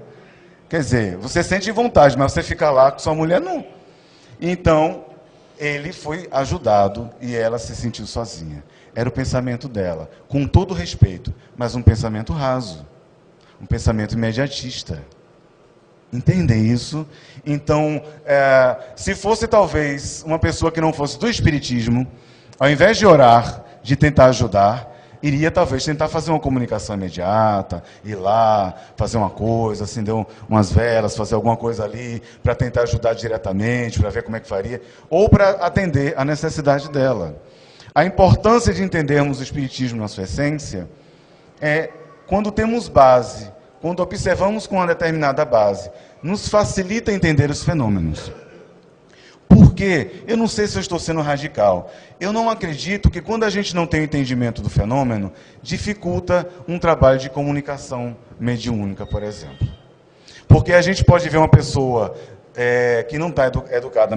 Quer dizer, você sente vontade, mas você fica lá com sua mulher, não. Então, ele foi ajudado e ela se sentiu sozinha. Era o pensamento dela, com todo respeito, mas um pensamento raso, um pensamento imediatista. Entendem isso? Então, se fosse talvez uma pessoa que não fosse do espiritismo, ao invés de orar, de tentar ajudar, iria talvez tentar fazer uma comunicação imediata, ir lá, fazer uma coisa, acender umas velas, fazer alguma coisa ali, para tentar ajudar diretamente, para ver como é que faria, ou para atender a necessidade dela. A importância de entendermos o espiritismo na sua essência é quando temos base, quando observamos com uma determinada base, nos facilita entender os fenômenos. Por quê? Eu não sei se eu estou sendo radical. Eu não acredito que quando a gente não tem o entendimento do fenômeno, dificulta um trabalho de comunicação mediúnica, por exemplo. Porque a gente pode ver uma pessoa que não está educada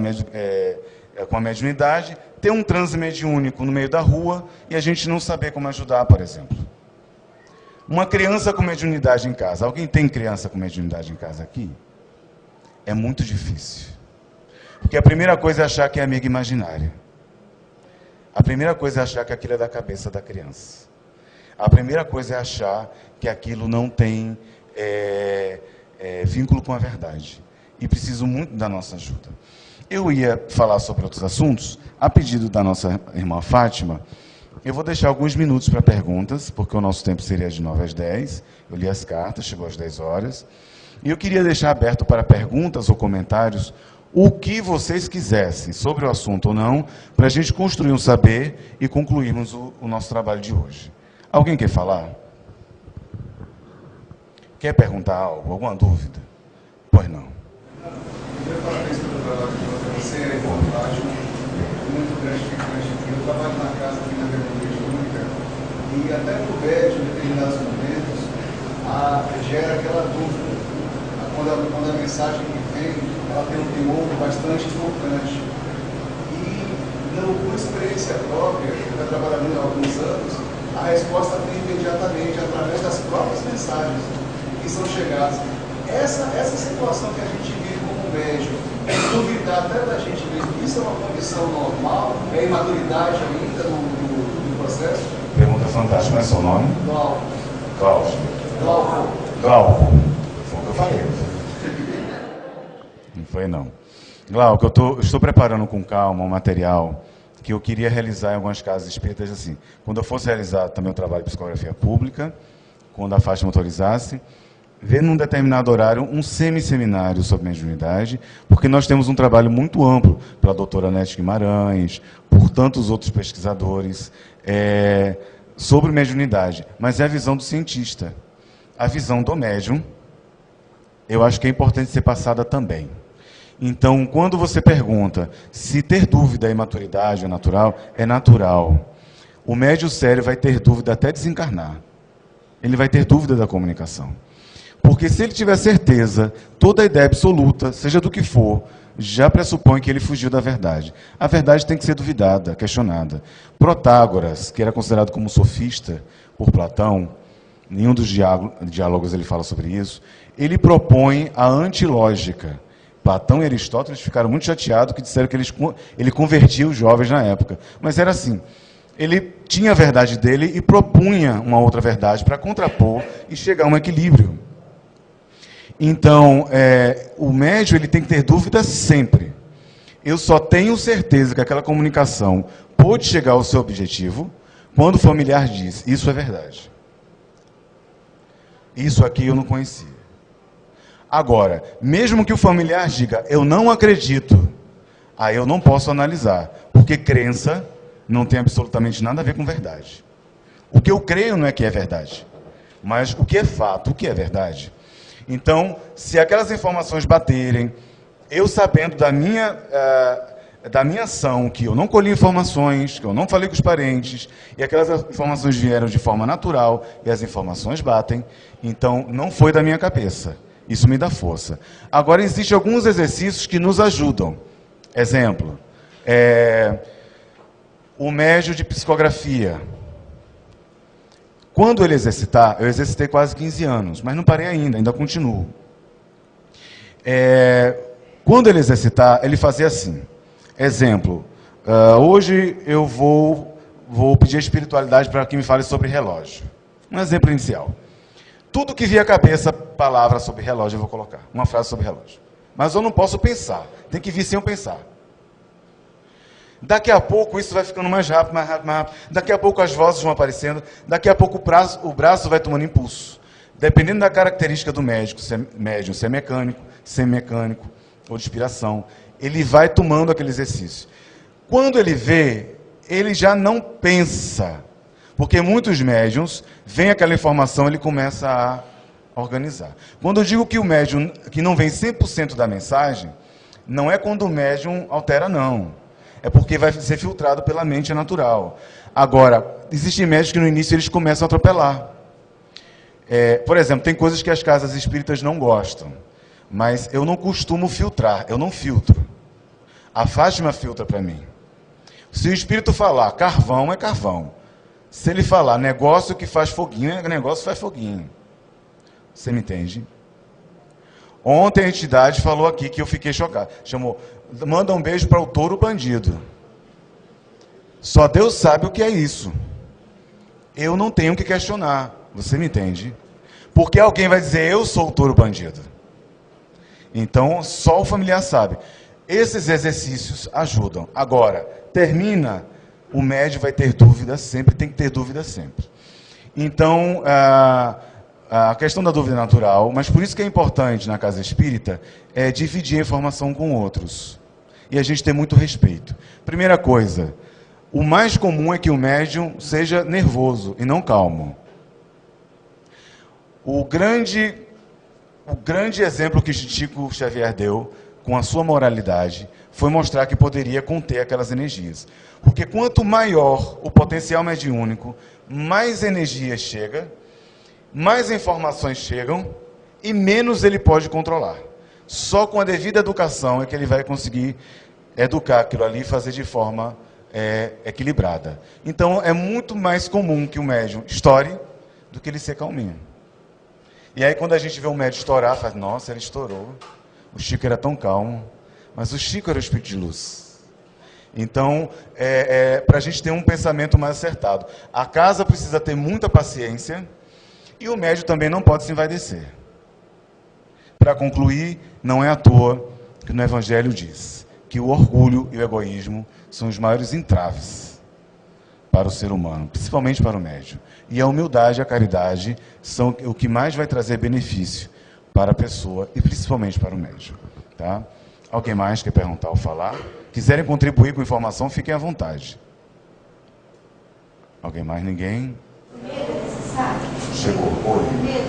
com a mediunidade, ter um transe mediúnico no meio da rua e a gente não saber como ajudar, por exemplo. Uma criança com mediunidade em casa. Alguém tem criança com mediunidade em casa aqui? É muito difícil. Porque a primeira coisa é achar que é amiga imaginária. A primeira coisa é achar que aquilo é da cabeça da criança. A primeira coisa é achar que aquilo não tem vínculo com a verdade. E preciso muito da nossa ajuda. Eu ia falar sobre outros assuntos, a pedido da nossa irmã Fátima. Eu vou deixar alguns minutos para perguntas, porque o nosso tempo seria de 9 às 10. Eu li as cartas, chegou às 10 horas. E eu queria deixar aberto para perguntas ou comentários o que vocês quisessem, sobre o assunto ou não, para a gente construir um saber e concluirmos o nosso trabalho de hoje. Alguém quer falar? Quer perguntar algo? Alguma dúvida? Pois não. Eu parabéns pelo trabalho de você, é importante, muito gratificante. Eu trabalho na casa aqui na República Única e até no BED, em determinados momentos, gera aquela dúvida. Quando a mensagem que vem, ela tem um teor bastante importante. E, por experiência própria, eu já trabalhando há alguns anos, a resposta vem imediatamente, através das próprias mensagens que são chegadas. Essa situação que a gente vive como médium, duvidar até da gente mesmo, isso é uma condição normal? É imaturidade ainda no processo? fantástico. Como é seu nome? Glauco. Cláudio. Glauco. Glauco. Foi o que eu falei. Não foi, não. Glauco, eu estou preparando com calma um material que eu queria realizar em algumas casas espíritas assim. Quando eu fosse realizar também o trabalho de psicografia pública, quando a Fátima autorizasse, ver num determinado horário um semi-seminário sobre mediunidade, porque nós temos um trabalho muito amplo pela doutora Nete Guimarães, por tantos outros pesquisadores, sobre mediunidade, mas é a visão do cientista. A visão do médium, eu acho que é importante ser passada também. Então, quando você pergunta se ter dúvida é imaturidade, é natural. O médium sério vai ter dúvida até desencarnar. Ele vai ter dúvida da comunicação. Porque se ele tiver certeza, toda a ideia absoluta, seja do que for, já pressupõe que ele fugiu da verdade. A verdade tem que ser duvidada, questionada. Protágoras, que era considerado como sofista por Platão, nenhum dos diálogos ele fala sobre isso, ele propõe a antilógica. Platão e Aristóteles ficaram muito chateados que disseram que ele convertia os jovens na época. Mas era assim, ele tinha a verdade dele e propunha uma outra verdade para contrapor e chegar a um equilíbrio. Então, o médium ele tem que ter dúvida sempre. Eu só tenho certeza que aquela comunicação pôde chegar ao seu objetivo quando o familiar diz, isso é verdade. Isso aqui eu não conhecia. Agora, mesmo que o familiar diga, eu não acredito, aí eu não posso analisar, porque crença não tem absolutamente nada a ver com verdade. O que eu creio não é que é verdade, mas o que é fato, o que é verdade. Então, se aquelas informações baterem, eu sabendo da minha ação, que eu não colhi informações, que eu não falei com os parentes, e aquelas informações vieram de forma natural, e as informações batem, então não foi da minha cabeça. Isso me dá força. Agora, existem alguns exercícios que nos ajudam. Exemplo, o médium de psicografia. Quando ele exercitar, eu exercitei quase 15 anos, mas não parei ainda continuo. Quando ele exercitar, ele fazia assim. Exemplo, hoje eu vou pedir a espiritualidade para que me fale sobre relógio. Um exemplo inicial. Tudo que vier à cabeça, palavra sobre relógio, eu vou colocar. Uma frase sobre relógio. Mas eu não posso pensar. Tem que vir sem eu pensar. Daqui a pouco isso vai ficando mais rápido, mais rápido, mais rápido. Daqui a pouco as vozes vão aparecendo. Daqui a pouco o braço vai tomando impulso. Dependendo da característica do médium, se é mecânico, semimecânico ou de inspiração, ele vai tomando aquele exercício. Quando ele vê, ele já não pensa. Porque muitos médiums, vem aquela informação, ele começa a organizar. Quando eu digo que o médium, que não vem 100% da mensagem, não é quando o médium altera, não. É porque vai ser filtrado pela mente natural. Agora, existem médiums que no início eles começam a atropelar. Por exemplo, tem coisas que as casas espíritas não gostam, mas eu não costumo filtrar, eu não filtro. A Fátima filtra para mim. Se o espírito falar carvão, é carvão. Se ele falar negócio que faz foguinho, é negócio que faz foguinho. Você me entende? Ontem a entidade falou aqui que eu fiquei chocado. Chamou, manda um beijo para o touro bandido. Só Deus sabe o que é isso. Eu não tenho que questionar. Você me entende? Porque alguém vai dizer, eu sou o touro bandido. Então, só o familiar sabe. Esses exercícios ajudam. Agora, termina... O médium vai ter dúvida sempre, tem que ter dúvida sempre. Então, a questão da dúvida é natural, mas por isso que é importante na casa espírita dividir a informação com outros. E a gente ter muito respeito. Primeira coisa, o mais comum é que o médium seja nervoso e não calmo. O grande exemplo que Chico Xavier deu, com a sua moralidade, foi mostrar que poderia conter aquelas energias. Porque quanto maior o potencial mediúnico, mais energia chega, mais informações chegam e menos ele pode controlar. Só com a devida educação é que ele vai conseguir educar aquilo ali e fazer de forma equilibrada. Então é muito mais comum que o médium estoure do que ele ser calminho. E aí quando a gente vê um médium estourar, faz, nossa, ele estourou. O Chico era tão calmo. Mas o Chico era o espírito de luz. Então, para a gente ter um pensamento mais acertado. A casa precisa ter muita paciência e o médium também não pode se envaidecer. Para concluir, não é à toa que no Evangelho diz que o orgulho e o egoísmo são os maiores entraves para o ser humano, principalmente para o médium. E a humildade e a caridade são o que mais vai trazer benefício para a pessoa e principalmente para o médium. Tá? Alguém mais quer perguntar ou falar? Quiserem contribuir com informação, fiquem à vontade. Alguém mais? Ninguém? O medo é necessário? Chegou. Oi. O medo,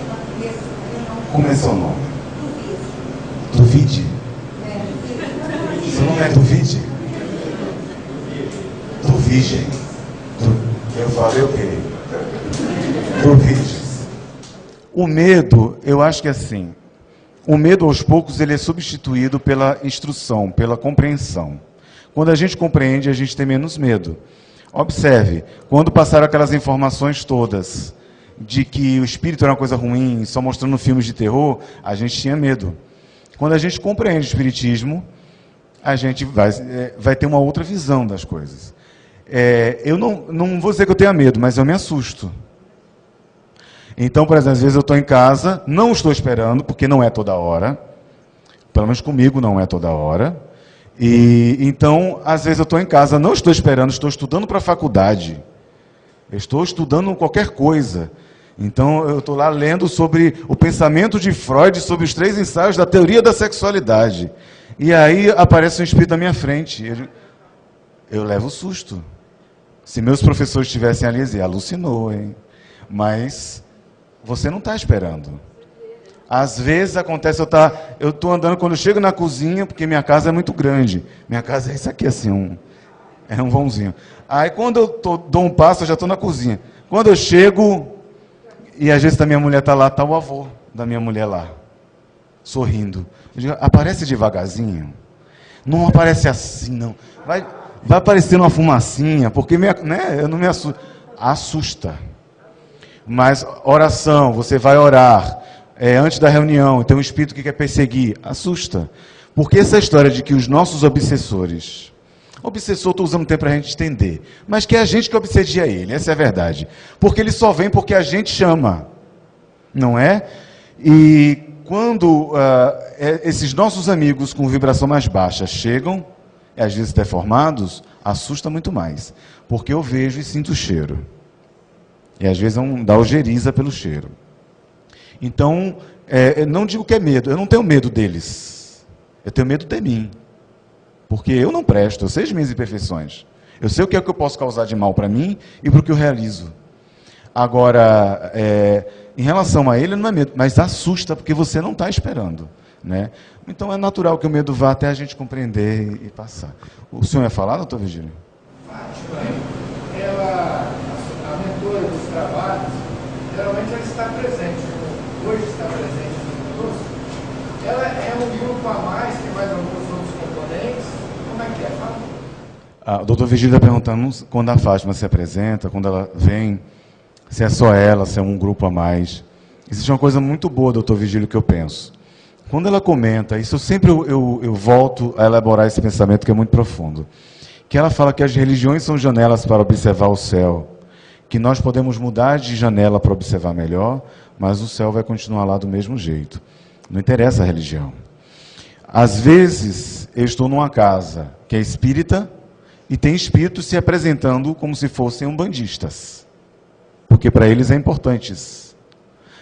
não. Como é seu nome? Duvide. Duvide? Seu nome é Duvide? Duvigem. Eu falei o quê? Duvides. O medo, eu acho que é assim. O medo, aos poucos, ele é substituído pela instrução, pela compreensão. Quando a gente compreende, a gente tem menos medo. Observe, quando passaram aquelas informações todas de que o espírito era uma coisa ruim, só mostrando filmes de terror, a gente tinha medo. Quando a gente compreende o espiritismo, a gente vai ter uma outra visão das coisas. Eu não vou dizer que eu tenha medo, mas eu me assusto. Então, por exemplo, às vezes eu estou em casa, não estou esperando, porque não é toda hora. Pelo menos comigo não é toda hora. E então, às vezes eu estou em casa, não estou esperando, estou estudando para a faculdade. Eu estou estudando qualquer coisa. Então, eu estou lá lendo sobre o pensamento de Freud, sobre os 3 ensaios da teoria da sexualidade. E aí aparece um espírito na minha frente. Eu levo susto. Se meus professores estivessem ali, diziam, alucinou, hein? Mas você não está esperando. Às vezes acontece, eu estou andando, quando eu chego na cozinha, porque minha casa é muito grande. Minha casa é isso aqui, assim, é um vãozinho. Aí quando eu dou um passo, eu já estou na cozinha. Quando eu chego, e às vezes a minha mulher está lá, está o avô da minha mulher lá, sorrindo. Eu digo, aparece devagarzinho. Não aparece assim, não. Vai aparecendo uma fumacinha, porque eu não me assusto. Assusta. Mas oração, você vai orar antes da reunião, tem um espírito que quer perseguir, assusta. Porque essa história de que os nossos obsessor, estou usando tempo para a gente entender, mas que é a gente que obsedia ele, essa é a verdade. Porque ele só vem porque a gente chama, não é? E quando esses nossos amigos com vibração mais baixa chegam, às vezes deformados, assusta muito mais. Porque eu vejo e sinto o cheiro. E às vezes dá algeriza pelo cheiro. Então, eu não digo que é medo, eu não tenho medo deles. Eu tenho medo de mim. Porque eu não presto, eu sei as minhas imperfeições. Eu sei o que é que eu posso causar de mal para mim e para o que eu realizo. Agora, em relação a ele, não é medo, mas assusta porque você não está esperando. Né? Então é natural que o medo vá até a gente compreender e passar. O senhor ia falar, doutor Virgílio? Fátima, a mentora dos trabalhos, geralmente ela está presente, hoje está presente conosco. Ela é um grupo a mais, tem mais alguns outros componentes. Como é que é? Fala. O doutor Virgílio está perguntando quando a Fátima se apresenta, quando ela vem, se é só ela, se é um grupo a mais. Existe uma coisa muito boa, doutor Virgílio, que eu penso. Quando ela comenta, isso eu volto a elaborar esse pensamento que é muito profundo. Que ela fala que as religiões são janelas para observar o céu. Que nós podemos mudar de janela para observar melhor, mas o céu vai continuar lá do mesmo jeito. Não interessa a religião. Às vezes, eu estou numa casa que é espírita e tem espíritos se apresentando como se fossem umbandistas. Porque para eles é importante isso.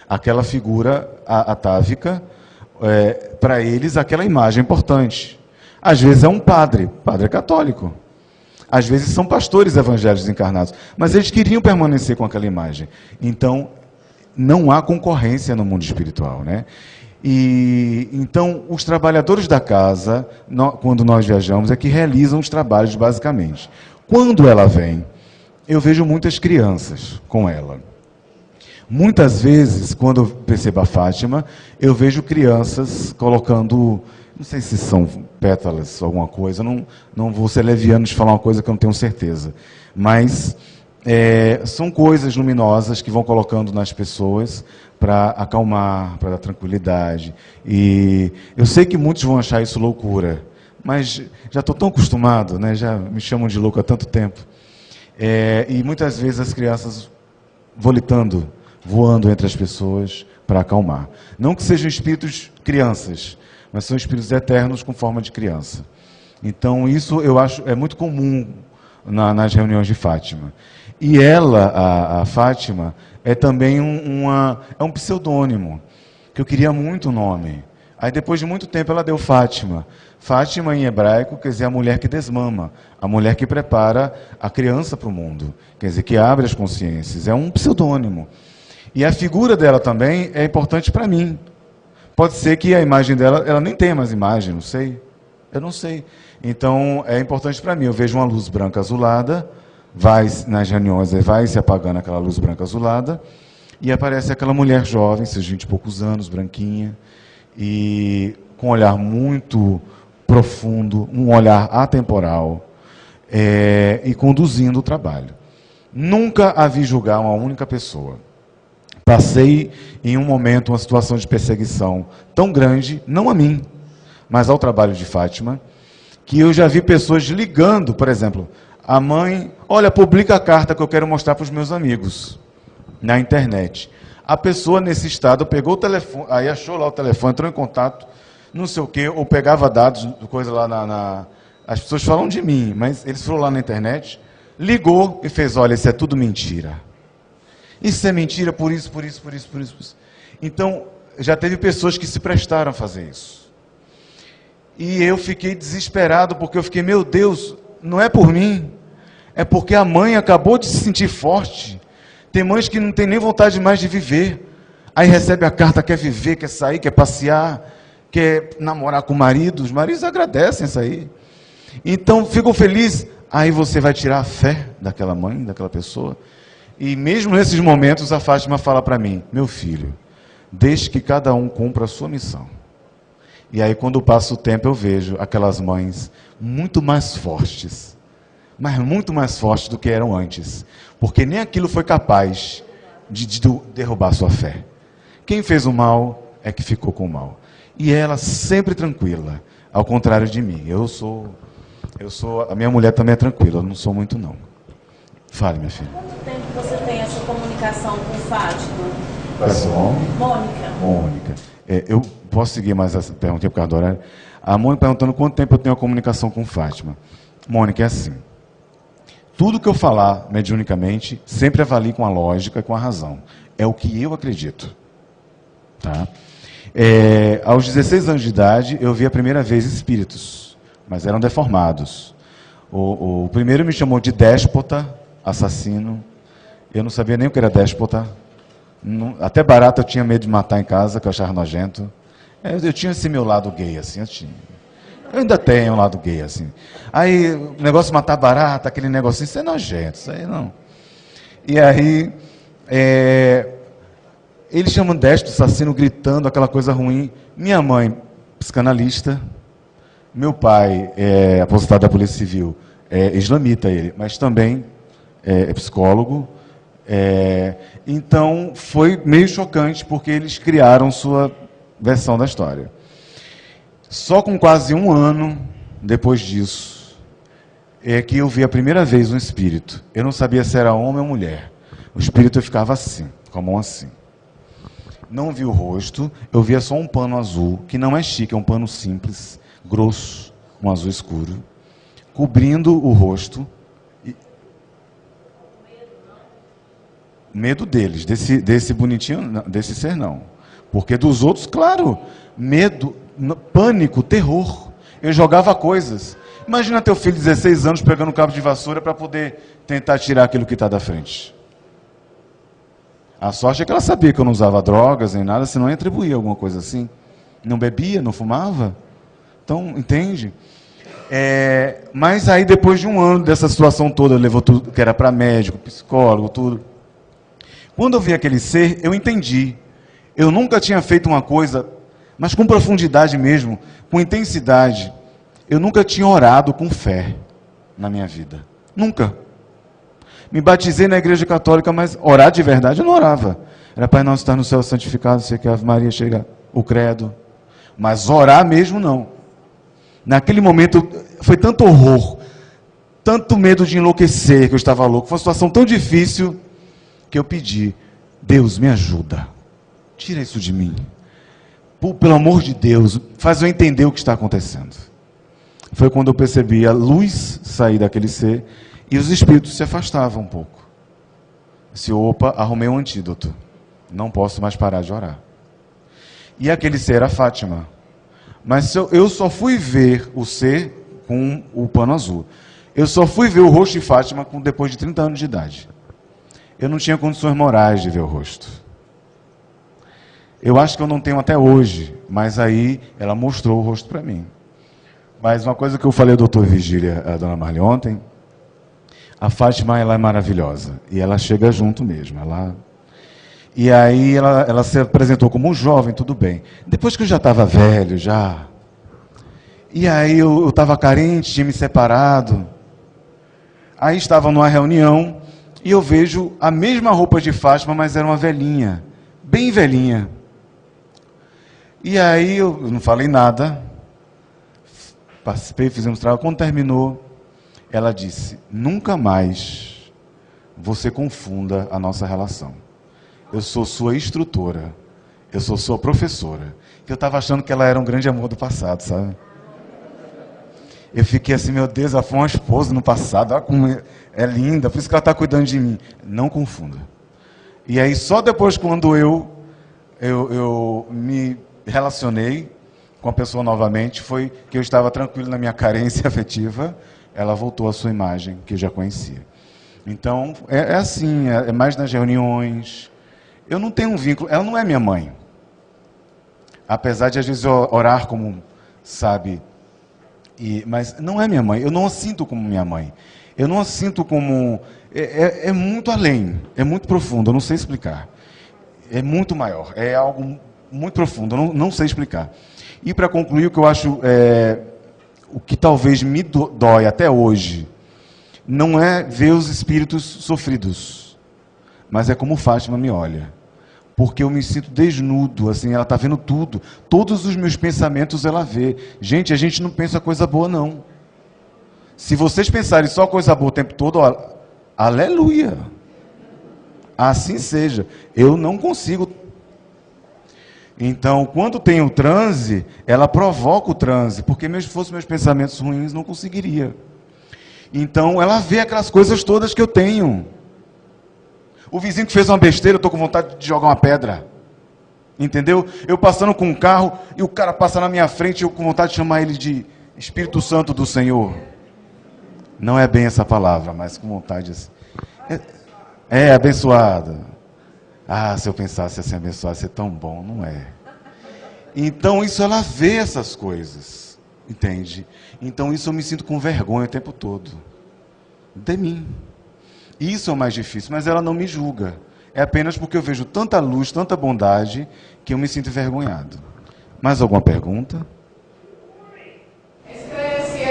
Aquela figura atávica, para eles aquela imagem é importante. Às vezes é um padre católico. Às vezes são pastores evangélicos encarnados. Mas eles queriam permanecer com aquela imagem. Então, não há concorrência no mundo espiritual, né? E então, os trabalhadores da casa, quando nós viajamos, é que realizam os trabalhos basicamente. Quando ela vem, eu vejo muitas crianças com ela. Muitas vezes, quando eu percebo a Fátima, eu vejo crianças colocando, não sei se são pétalas ou alguma coisa, não vou ser leviano de falar uma coisa que eu não tenho certeza, mas são coisas luminosas que vão colocando nas pessoas para acalmar, para dar tranquilidade. E eu sei que muitos vão achar isso loucura, mas já estou tão acostumado, né? Já me chamam de louco há tanto tempo. E muitas vezes as crianças volitando, voando entre as pessoas para acalmar. Não que sejam espíritos crianças, mas são espíritos eternos com forma de criança. Então isso eu acho é muito comum nas reuniões de Fátima. E ela, a Fátima, é também um pseudônimo, que eu queria muito o nome. Aí depois de muito tempo ela deu Fátima. Fátima em hebraico quer dizer a mulher que desmama, a mulher que prepara a criança para o mundo, quer dizer, que abre as consciências. É um pseudônimo. E a figura dela também é importante para mim. Pode ser que a imagem dela, ela nem tenha mais imagem, não sei. Eu não sei. Então é importante para mim. Eu vejo uma luz branca azulada, vai nas reuniões, vai se apagando aquela luz branca azulada, e aparece aquela mulher jovem, seus 20 e poucos anos, branquinha, e com um olhar muito profundo, um olhar atemporal, e conduzindo o trabalho. Nunca a vi julgar uma única pessoa. Passei em um momento uma situação de perseguição tão grande, não a mim, mas ao trabalho de Fátima, que eu já vi pessoas ligando, por exemplo, a mãe, olha, publica a carta que eu quero mostrar para os meus amigos, na internet. A pessoa nesse estado pegou o telefone, aí achou lá o telefone, entrou em contato, não sei o quê, ou pegava dados, coisa lá As pessoas falam de mim, mas eles foram lá na internet, ligou e fez, olha, isso é tudo mentira. Isso é mentira por isso. Então, já teve pessoas que se prestaram a fazer isso. E eu fiquei desesperado, porque eu fiquei, meu Deus, não é por mim, é porque a mãe acabou de se sentir forte. Tem mães que não tem nem vontade mais de viver. Aí recebe a carta, quer viver, quer sair, quer passear, quer namorar com o marido. Os maridos agradecem isso aí. Então, ficam felizes. Aí você vai tirar a fé daquela mãe, daquela pessoa. E mesmo nesses momentos, a Fátima fala para mim, meu filho, deixe que cada um cumpra a sua missão. E aí, quando passa o tempo, eu vejo aquelas mães muito mais fortes, mas muito mais fortes do que eram antes. Porque nem aquilo foi capaz de derrubar sua fé. Quem fez o mal é que ficou com o mal. E ela sempre tranquila, ao contrário de mim. A minha mulher também é tranquila, eu não sou muito não. Fale, minha filha. Quanto tempo você tem essa comunicação com Fátima? Qual é seu nome? Mônica. Eu posso seguir mais essa pergunta por causa do horário? A Mônica perguntando quanto tempo eu tenho a comunicação com Fátima. Mônica, é assim. Tudo que eu falar mediunicamente, sempre avalie com a lógica e com a razão. É o que eu acredito. Tá? Aos 16 anos de idade, eu vi a primeira vez espíritos, mas eram deformados. O primeiro me chamou de déspota, assassino. Eu não sabia nem o que era déspota. Até barata eu tinha medo de matar em casa, que eu achava nojento. Eu tinha esse meu lado gay, assim, eu ainda tenho um lado gay, assim. Aí, o negócio de matar barata, aquele negocinho, isso é nojento, isso aí não. E aí, eles chamam déspota, assassino, gritando, aquela coisa ruim. Minha mãe, psicanalista. Meu pai, aposentado da Polícia Civil, islamita ele, mas também é psicólogo. Então, foi meio chocante, porque eles criaram sua versão da história. Só com quase um ano depois disso, é que eu vi a primeira vez um espírito. Eu não sabia se era homem ou mulher. O espírito ficava assim, com a mão assim. Não vi o rosto, eu via só um pano azul, que não é chique, é um pano simples, grosso, um azul escuro, cobrindo o rosto. Medo deles, desse bonitinho, desse ser não. Porque dos outros, claro, medo, pânico, terror. Eu jogava coisas. Imagina teu filho de 16 anos pegando um cabo de vassoura para poder tentar tirar aquilo que está da frente. A sorte é que ela sabia que eu não usava drogas nem nada, senão ia atribuir alguma coisa assim. Não bebia, não fumava. Então, entende? Mas aí, depois de um ano dessa situação toda, levou tudo que era para médico, psicólogo, tudo. Quando eu vi aquele ser, eu entendi. Eu nunca tinha feito uma coisa, mas com profundidade mesmo, com intensidade. Eu nunca tinha orado com fé na minha vida. Nunca. Me batizei na igreja católica, mas orar de verdade eu não orava. Era Pai Nosso que está no céu, santificado, sei que a Ave Maria chega, o credo. Mas orar mesmo não. Naquele momento, foi tanto horror, tanto medo de enlouquecer, que eu estava louco. Foi uma situação tão difícil que eu pedi: Deus, me ajuda. Tira isso de mim. Pelo amor de Deus, faz eu entender o que está acontecendo. Foi quando eu percebi a luz sair daquele ser e os espíritos se afastavam um pouco. Disse: opa, arrumei um antídoto. Não posso mais parar de orar. E aquele ser era Fátima. Mas eu só fui ver o ser com o pano azul. Eu só fui ver o rosto de Fátima depois de 30 anos de idade. Eu não tinha condições morais de ver o rosto. Eu acho que eu não tenho até hoje, mas aí ela mostrou o rosto para mim. Mas uma coisa que eu falei ao doutor Vigília, a dona Marli ontem, a Fátima, ela é maravilhosa. E ela chega junto mesmo. E aí ela se apresentou como um jovem, tudo bem. Depois que eu já estava velho, já... E aí eu estava carente, tinha me separado. Aí estava numa reunião e eu vejo a mesma roupa de Fátima, mas era uma velhinha, bem velhinha. E aí eu não falei nada, participei, fizemos trabalho. Quando terminou, ela disse: nunca mais você confunda a nossa relação. Eu sou sua instrutora, eu sou sua professora. Eu estava achando que ela era um grande amor do passado, sabe? Eu fiquei assim: meu Deus, ela foi uma esposa no passado, olha como é linda, por isso que ela está cuidando de mim. Não confunda. E aí só depois, quando eu me relacionei com a pessoa novamente, foi que eu estava tranquilo na minha carência afetiva, ela voltou à sua imagem, que eu já conhecia. Então, é assim, é mais nas reuniões. Eu não tenho um vínculo, ela não é minha mãe. Apesar de às vezes orar como, sabe, mas não é minha mãe, eu não a sinto como minha mãe. Eu não a sinto como... É muito além, é muito profundo, eu não sei explicar. É muito maior, é algo muito profundo, eu não sei explicar. E para concluir, o que eu acho, o que talvez me dói até hoje, não é ver os espíritos sofridos, mas é como Fátima me olha. Porque eu me sinto desnudo, assim, ela está vendo tudo. Todos os meus pensamentos ela vê. Gente, a gente não pensa coisa boa, não. Se vocês pensarem só coisa boa o tempo todo, ó, aleluia. Assim seja. Eu não consigo. Então, quando tem o transe, ela provoca o transe, porque mesmo que fossem meus pensamentos ruins, não conseguiria. Então, ela vê aquelas coisas todas que eu tenho. O vizinho que fez uma besteira, eu estou com vontade de jogar uma pedra. Entendeu? Eu passando com um carro, e o cara passa na minha frente, eu com vontade de chamar ele de Espírito Santo do Senhor. Não é bem essa palavra, mas com vontade assim. Abençoado. Ah, se eu pensasse assim, abençoado, ser tão bom, não é. Então, isso ela vê essas coisas, entende? Então, isso eu me sinto com vergonha o tempo todo. De mim. Isso é o mais difícil, mas ela não me julga. É apenas porque eu vejo tanta luz, tanta bondade, que eu me sinto envergonhado. Mais alguma pergunta? Esclarece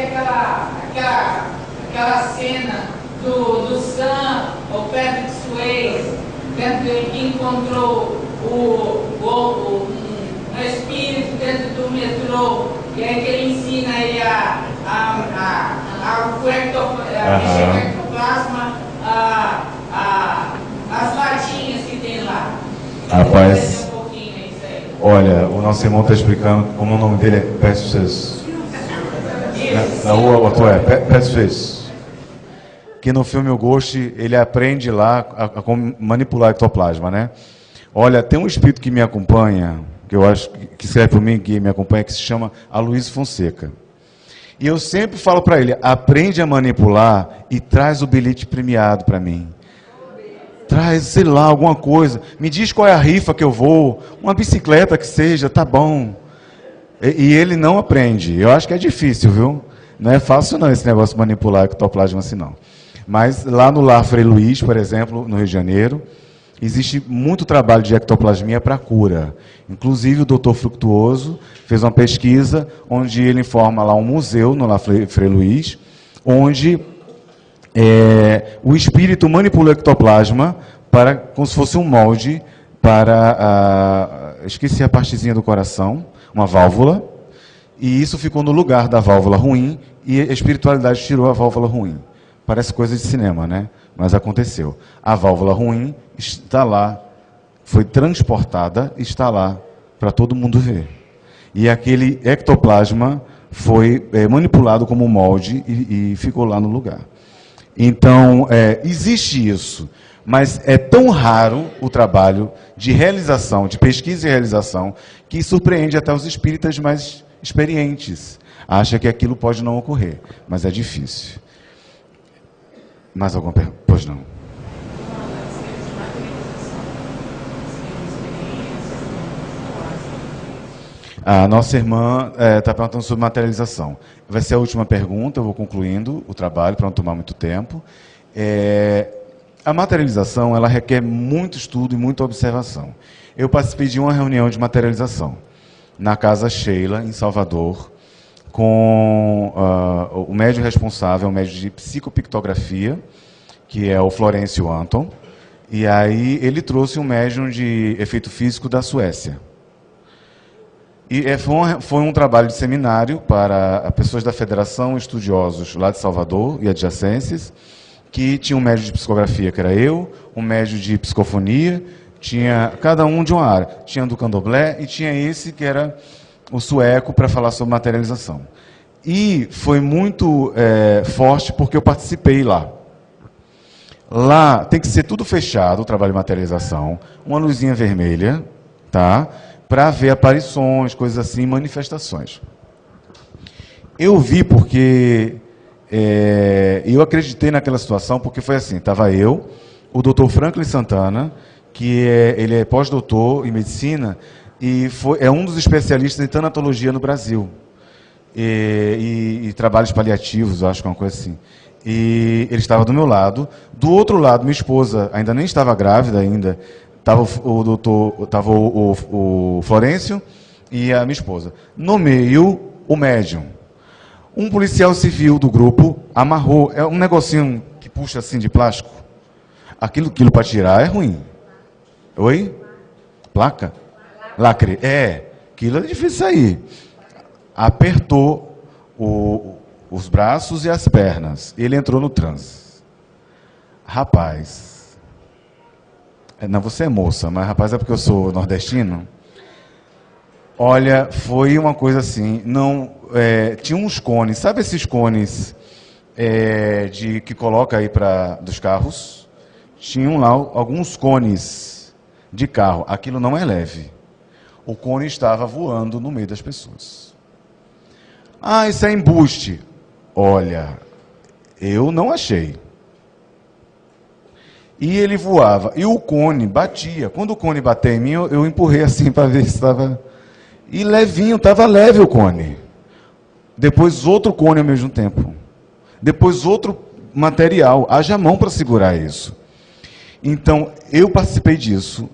aquela cena do Sam, o Pedro de Suez, que encontrou um espírito dentro do metrô, e aí que ele ensina ele a mexer com ectoplasma, as latinhas que tem lá. Rapaz, olha, o nosso irmão está explicando como o nome dele é Pessoas. O ator é Pessoas. Que no filme O Ghost, ele aprende lá a manipular ectoplasma, né? Olha, tem um espírito que me acompanha, que eu acho que escreve por mim, que me acompanha, que se chama Aloysio Fonseca. E eu sempre falo para ele: aprende a manipular e traz o bilhete premiado para mim. Traz, sei lá, alguma coisa. Me diz qual é a rifa que eu vou. Uma bicicleta que seja, tá bom. E ele não aprende. Eu acho que é difícil, viu? Não é fácil não esse negócio de manipular ectoplasma assim não. Mas lá no Lar Frei Luiz, por exemplo, no Rio de Janeiro, existe muito trabalho de ectoplasmia para cura. Inclusive o doutor Fructuoso fez uma pesquisa onde ele informa lá um museu no Lar Frei Luiz, onde o espírito manipula o ectoplasma como se fosse um molde para esqueci a partezinha do coração, uma válvula, E isso ficou no lugar da válvula ruim e a espiritualidade tirou a válvula ruim. Parece coisa de cinema, né? Mas aconteceu. A válvula ruim está lá, foi transportada, está lá para todo mundo ver. E aquele ectoplasma foi manipulado como molde e ficou lá no lugar. Então, existe isso, mas é tão raro o trabalho de realização, de pesquisa e realização, que surpreende até os espíritas mais experientes. Acha que aquilo pode não ocorrer, mas é difícil. Mais alguma pergunta? Pois não. A nossa irmã está perguntando sobre materialização. Vai ser a última pergunta, eu vou concluindo o trabalho para não tomar muito tempo. A materialização, ela requer muito estudo e muita observação. Eu participei de uma reunião de materialização na Casa Sheila, em Salvador, com o médium responsável, o médium de psicopictografia, que é o Florencio Anton, e aí ele trouxe um médium de efeito físico da Suécia. E foi um trabalho de seminário para pessoas da Federação, estudiosos lá de Salvador e adjacências, que tinha um médium de psicografia, que era eu, um médium de psicofonia, tinha cada um de uma área. Tinha do candomblé e tinha esse que era o sueco para falar sobre materialização. E foi muito forte porque eu participei lá. Lá tem que ser tudo fechado, o trabalho de materialização, uma luzinha vermelha, tá? Para ver aparições, coisas assim, manifestações. Eu vi porque eu acreditei naquela situação, porque foi assim, estava eu, o Dr. Franklin Santana, que ele é pós-doutor em medicina e é um dos especialistas em tanatologia no Brasil. E trabalhos paliativos, acho que é uma coisa assim. E ele estava do meu lado. Do outro lado, minha esposa ainda nem estava grávida ainda. Estava o Florencio e a minha esposa. No meio, o médium. Um policial civil do grupo amarrou. É um negocinho que puxa assim de plástico. Aquilo para tirar é ruim. Oi? Placa? Lacre. Aquilo é difícil sair. Apertou os braços e as pernas. Ele entrou no transe. Rapaz. Não, você é moça, mas rapaz é porque eu sou nordestino. Olha, foi uma coisa assim, tinha uns cones, sabe esses cones que coloca aí dos carros? Tinham lá alguns cones de carro, aquilo não é leve. O cone estava voando no meio das pessoas. Ah, isso é embuste. Olha, eu não achei. E ele voava. E o cone batia. Quando o cone bateu em mim, eu empurrei assim para ver se estava... E levinho, estava leve o cone. Depois outro cone ao mesmo tempo. Depois outro material. Haja mão para segurar isso. Então, eu participei disso.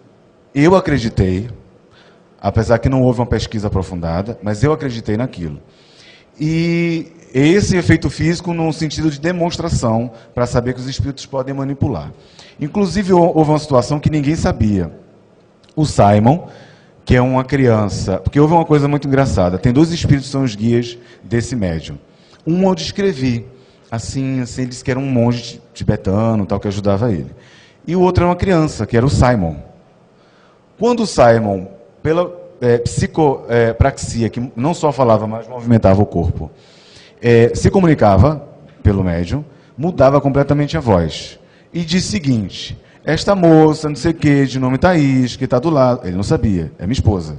Eu acreditei. Apesar que não houve uma pesquisa aprofundada. Mas eu acreditei naquilo. E esse efeito físico no sentido de demonstração, para saber que os espíritos podem manipular. Inclusive, houve uma situação que ninguém sabia. O Simon, que é uma criança... Porque houve uma coisa muito engraçada. Tem 2 espíritos que são os guias desse médium. Um eu descrevi. Assim, ele disse que era um monge tibetano, tal, que ajudava ele. E o outro era uma criança, que era o Simon. Quando o Simon, pela psicopraxia, que não só falava, mas movimentava o corpo, se comunicava pelo médium, mudava completamente a voz. E disse o seguinte: esta moça, não sei o que, de nome Thaís, que está do lado, ele não sabia, é minha esposa,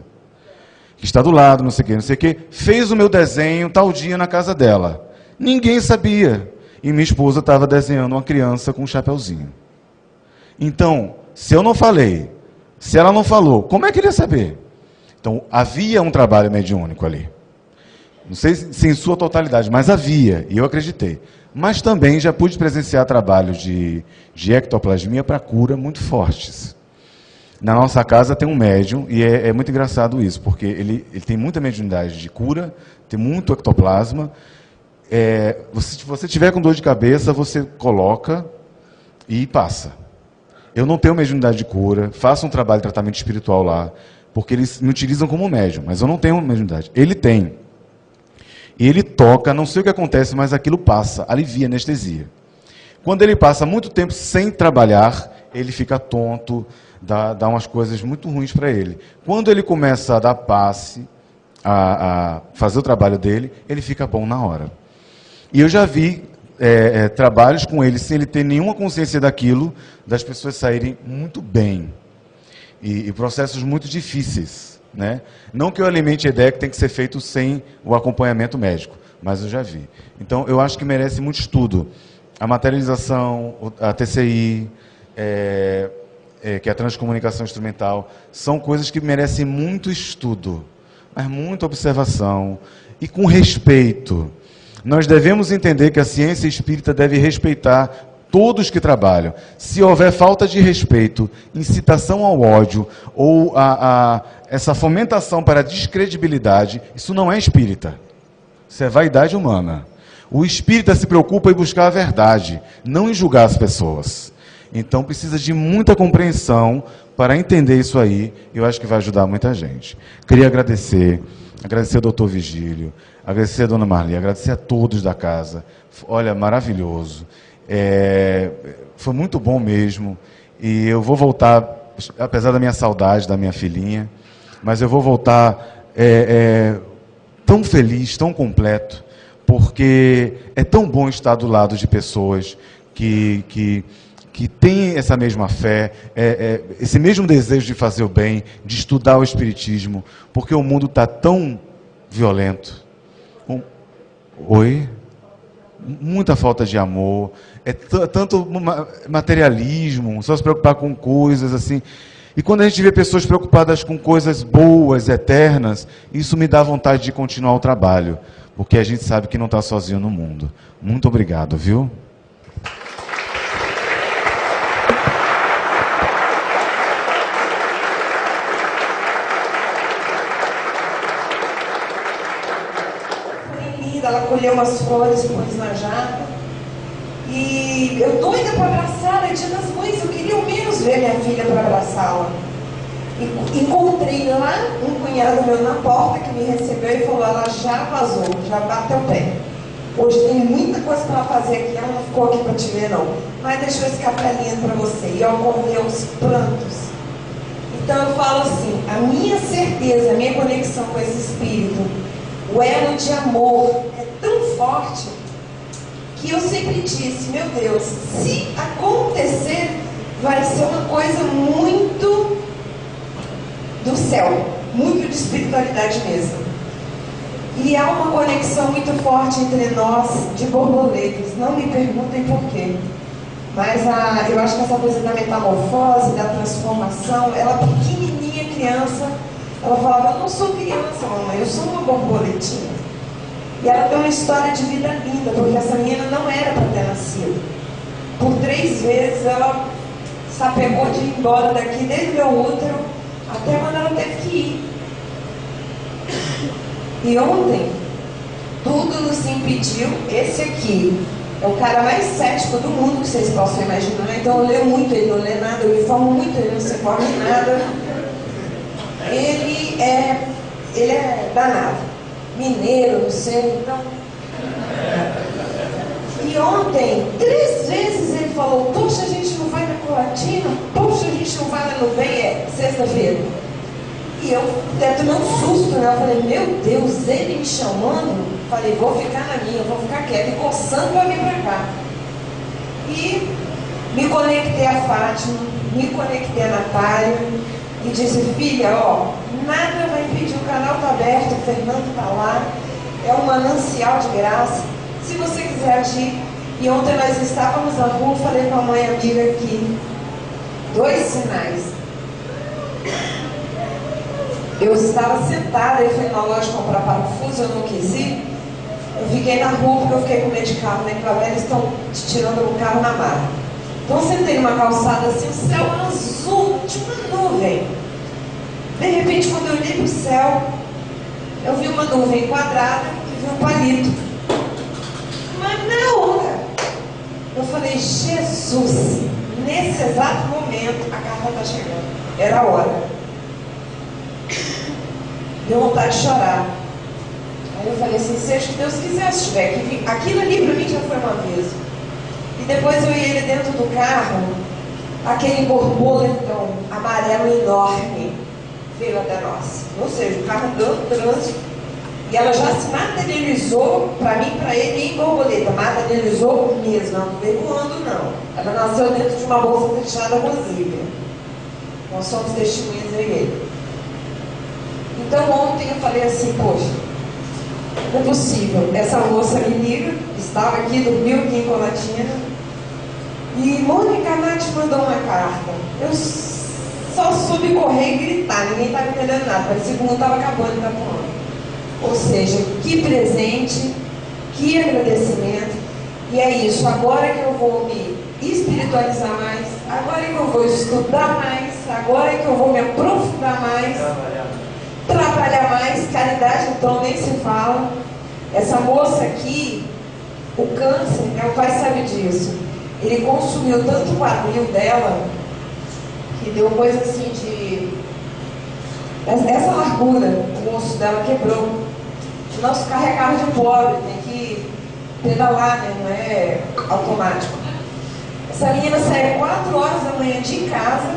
que está do lado, não sei o que, fez o meu desenho tal dia na casa dela. Ninguém sabia. E minha esposa estava desenhando uma criança com um chapeuzinho. Então, se eu não falei, se ela não falou, como é que ele ia saber? Então, havia um trabalho mediúnico ali. Não sei se em sua totalidade, mas havia, e eu acreditei. Mas também já pude presenciar trabalhos de ectoplasmia para cura muito fortes. Na nossa casa tem um médium, e é muito engraçado isso, porque ele tem muita mediunidade de cura, tem muito ectoplasma. Se você tiver com dor de cabeça, você coloca e passa. Eu não tenho mediunidade de cura, faço um trabalho de tratamento espiritual lá, porque eles me utilizam como médium, mas eu não tenho mediunidade. Ele tem. Ele toca, não sei o que acontece, mas aquilo passa, alivia a anestesia. Quando ele passa muito tempo sem trabalhar, ele fica tonto, dá umas coisas muito ruins para ele. Quando ele começa a dar passe, a fazer o trabalho dele, ele fica bom na hora. E eu já vi trabalhos com ele, sem ele ter nenhuma consciência daquilo, das pessoas saírem muito bem. E processos muito difíceis, né? Não que eu alimente a ideia que tem que ser feito sem o acompanhamento médico, mas eu já vi. Então, eu acho que merece muito estudo. A materialização, a TCI, que é a transcomunicação instrumental, são coisas que merecem muito estudo, mas muita observação e com respeito. Nós devemos entender que a ciência espírita deve respeitar todos que trabalham. Se houver falta de respeito, incitação ao ódio ou essa fomentação para a descredibilidade, isso não é espírita. Isso é vaidade humana. O espírita se preocupa em buscar a verdade, não em julgar as pessoas. Então precisa de muita compreensão para entender isso aí. Eu acho que vai ajudar muita gente. Queria agradecer ao doutor Vigílio, agradecer a dona Marli, agradecer a todos da casa. Olha, maravilhoso. Foi muito bom mesmo. E eu vou voltar, apesar da minha saudade da minha filhinha, mas eu vou voltar tão feliz, tão completo, porque é tão bom estar do lado de pessoas que têm essa mesma fé, esse mesmo desejo de fazer o bem, de estudar o Espiritismo, porque o mundo está tão violento. Oi? Muita falta de amor, tanto materialismo, só se preocupar com coisas assim. E quando a gente vê pessoas preocupadas com coisas boas, eternas, isso me dá vontade de continuar o trabalho, porque a gente sabe que não está sozinho no mundo. Muito obrigado, viu? Ela colheu umas flores, pôs na jaca. E eu doida para abraçá-la, é Dia das Mães, eu queria ao menos ver minha filha para abraçá-la. Encontrei lá um cunhado meu na porta que me recebeu e falou: ela já vazou, já bateu o pé. Hoje tem muita coisa para ela fazer aqui, ela não ficou aqui para te ver não. Mas deixou esse café lindo para você. E eu acordei aos prantos. Então eu falo assim, a minha certeza, a minha conexão com esse espírito, o elo de amor é tão forte que eu sempre disse, meu Deus, se acontecer, vai ser uma coisa muito do céu, muito de espiritualidade mesmo. E há uma conexão muito forte entre nós, de borboletas. Não me perguntem por quê. Mas eu acho que essa coisa da metamorfose, da transformação, ela pequenininha, criança, ela falava, eu não sou criança, mamãe, eu sou uma borboletinha. E ela tem uma história de vida linda, porque essa menina não era para ter nascido. Por 3 vezes ela se apegou de ir embora daqui, desde o meu útero, até quando ela teve que ir. E ontem, tudo nos impediu. Esse aqui é o cara mais cético do mundo que vocês possam imaginar. Então eu leio muito, ele não lê nada, eu me informo muito, ele não se informa em nada. Ele é danado, mineiro, não sei, então. E ontem, 3 vezes ele falou, poxa, a gente não vai na Colatina, poxa, a gente não vai lá no bem, sexta-feira. E eu até tomei um susto, né? Eu falei, meu Deus, ele me chamando, falei, vou ficar na minha, vou ficar quieta, e coçando para vir para cá. E me conectei a Fátima, me conectei a Natália, e disse, filha, ó, nada vai impedir, o canal está aberto, o Fernando está lá, é um manancial de graça, se você quiser agir. E ontem nós estávamos na rua, falei com a mãe amiga aqui, 2 sinais. Eu estava sentada, eu fui na loja comprar parafuso, eu não quis ir. Eu fiquei na rua porque eu fiquei com medo de carro, né? Porque eles estão te tirando o carro na marra. Então sentei numa calçada assim, o céu azul, tinha uma nuvem. De repente, quando eu olhei para o céu, eu vi uma nuvem quadrada e vi um palito. Mas na hora, eu falei, Jesus, nesse exato momento, a carta está chegando. Era a hora. Deu vontade de chorar. Aí eu falei assim, seja o que Deus quiser, se tiver que vir. Aquilo ali para mim já foi um aviso. E depois eu e ele dentro do carro, aquele borboletão amarelo enorme veio até nós. Ou seja, o carro andando, trânsito, e ela já se materializou, para mim, para ele, em borboleta. Materializou mesmo, ela não veio voando, não. Ela nasceu dentro de uma bolsa fechada rosília. Nós somos testemunhas de ele. Então ontem eu falei assim, poxa, não é possível. Essa moça me liga, estava aqui, dormiu aqui em Colatina, e Mônica Nath mandou uma carta. Eu só soube correr e gritar, ninguém estava entendendo nada, parecia que o mundo estava acabando, estava voando. Ou seja, que presente, que agradecimento. E é isso, agora que eu vou me espiritualizar mais, agora que eu vou estudar mais, agora que eu vou me aprofundar mais, trabalhar mais, caridade então nem se fala. Essa moça aqui, o câncer, meu pai sabe disso, ele consumiu tanto o quadril dela, que deu coisa assim de... Essa largura, o osso dela quebrou. O nosso carro é carro de pobre, tem que pedalar, né? Não é automático. Essa menina saiu 4 horas da manhã de casa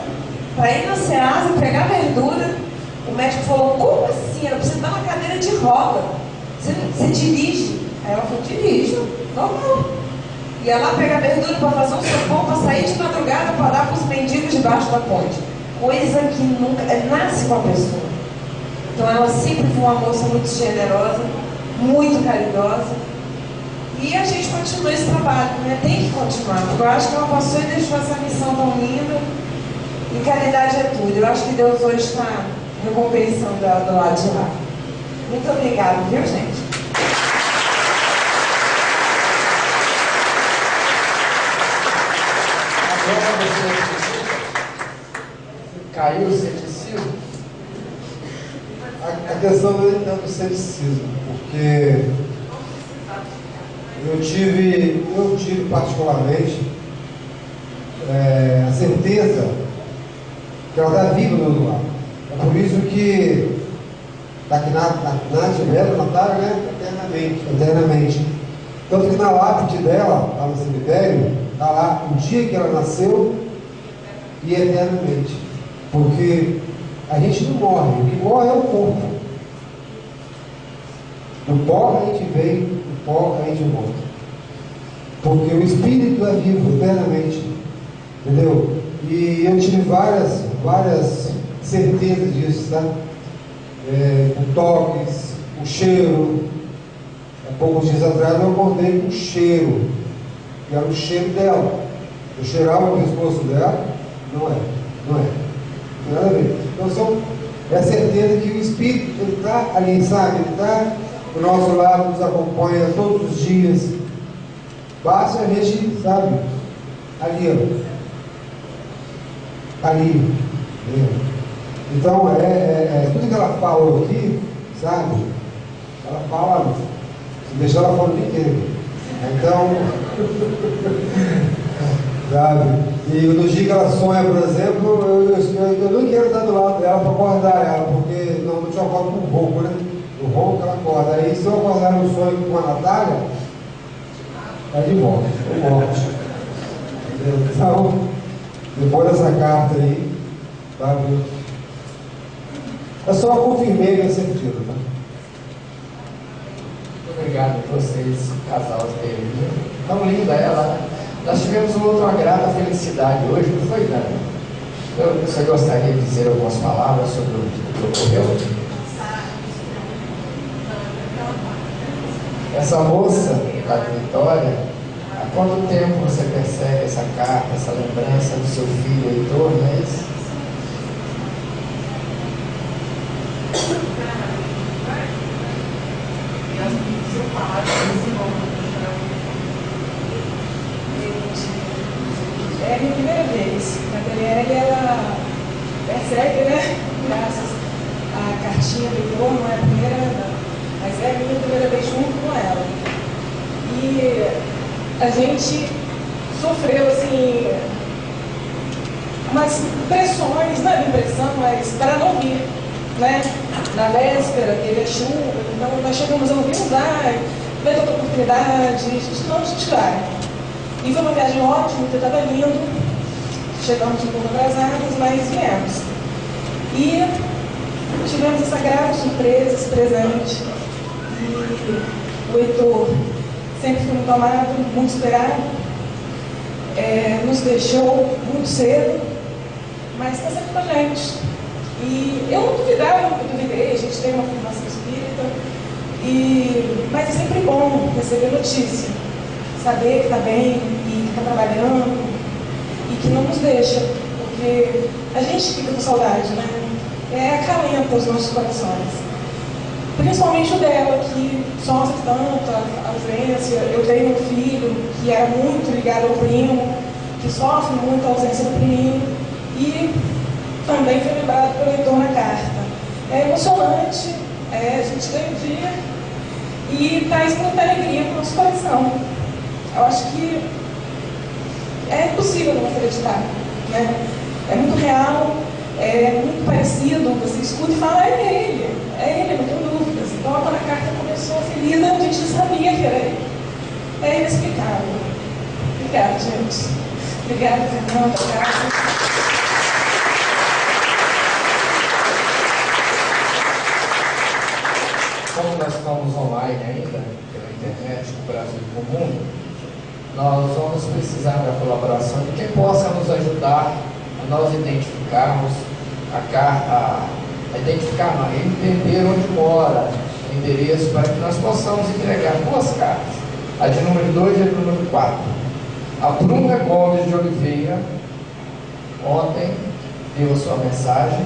para ir na Ceasa pegar verdura. O médico falou, como assim? Ela precisa dar uma cadeira de roda. Você dirige? Aí ela falou, dirijo, normal. Ia lá pegar verdura para fazer um sopão, para sair de madrugada para dar para os mendigos debaixo da ponte. Coisa que nunca nasce com a pessoa. Então ela sempre foi uma moça muito generosa, muito caridosa. E a gente continua esse trabalho, né? Tem que continuar. Porque eu acho que ela passou e deixou essa missão tão linda. E caridade é tudo. Eu acho que Deus hoje está recompensando ela do lado de lá. Muito obrigada, viu, gente? Agora você caiu o ceticismo? A questão não é tanto ceticismo, porque eu tive particularmente a certeza que ela está viva do outro lado. É por isso que Nath Bela mataram, né? Eternamente. Tanto que na lápide dela, lá no cemitério, está lá o dia que ela nasceu e eternamente. Porque a gente não morre, o que morre é o corpo. Do pó a gente vem, do pó a gente volta. Porque o espírito é vivo eternamente. Entendeu? E eu tive várias certezas disso, tá? Com toques, com cheiro. Há poucos dias atrás eu acordei com cheiro, que era o cheiro dela. Eu cheirava o pescoço dela, não é. Não tem nada a ver. Então é a certeza que o Espírito, ele está ali, sabe? Ele está do nosso lado, nos acompanha todos os dias. Basta a gente, sabe? Ali, ó. Ali. Então, tudo que ela falou aqui, sabe? Ela fala, se deixar ela fala o dia inteiro. Então, sabe? E no dia que ela sonha, por exemplo, eu não quero estar do lado dela para acordar ela, porque normalmente eu acordo com o ronco, né? O ronco ela acorda. Aí se eu acordar no sonho com a Natália, é de volta, eu morto. Então, depois dessa carta aí, sabe? Eu só confirmei minha certeza, tá? Muito obrigado a vocês, casal dele. Tão linda ela, né? Nós tivemos uma grata felicidade hoje, não foi, Dani? Você gostaria de dizer algumas palavras sobre o que ocorreu? Essa moça, a Vitória, há quanto tempo você percebe essa carta, essa lembrança do seu filho Heitor, não é isso? É a minha primeira vez. A Daniela, ela percebe, né? Graças à cartinha do Heitor, não é a primeira, não. Mas é a minha primeira vez junto com ela. E a gente sofreu, assim, umas pressões, não é impressão, mas para não vir, né? Na véspera teve a chuva, então nós chegamos a ouvir vai ter outra oportunidade, a gente não vai. E foi uma viagem ótima, eu estava lindo, chegamos um pouco atrasados, mas viemos. E tivemos essa grave surpresa, esse presente. E o Heitor sempre foi muito amado, muito esperado, nos deixou muito cedo, mas está sempre com a gente. E eu não duvidava, nunca duvidei, a gente tem uma formação espírita, mas é sempre bom receber notícia, saber que está bem e que está trabalhando e que não nos deixa, porque a gente fica com saudade, né? Acalenta os nossos corações. Principalmente o dela, que sofre tanto a ausência. Eu tenho um filho que era muito ligado ao primo, que sofre muito a ausência do priminho, e também foi lembrado pelo Heitor na carta. É emocionante, a gente ganha o dia e traz muita alegria para o nosso coração. Eu acho que é impossível não acreditar, né? É muito real, é muito parecido, você escuta e fala, é ele, não tenho dúvidas. Então, quando a carta começou feliz, a gente sabia que era ele. É inexplicável. Obrigada, gente. Obrigada, Fernanda, Cássio. Como nós estamos online ainda, pela internet, no Brasil e no mundo, nós vamos precisar da colaboração de quem possa nos ajudar a nós identificarmos entender onde mora o endereço, para que nós possamos entregar duas cartas, a de número 2 e a de número 4. A Bruna Gomes de Oliveira, ontem, deu a sua mensagem,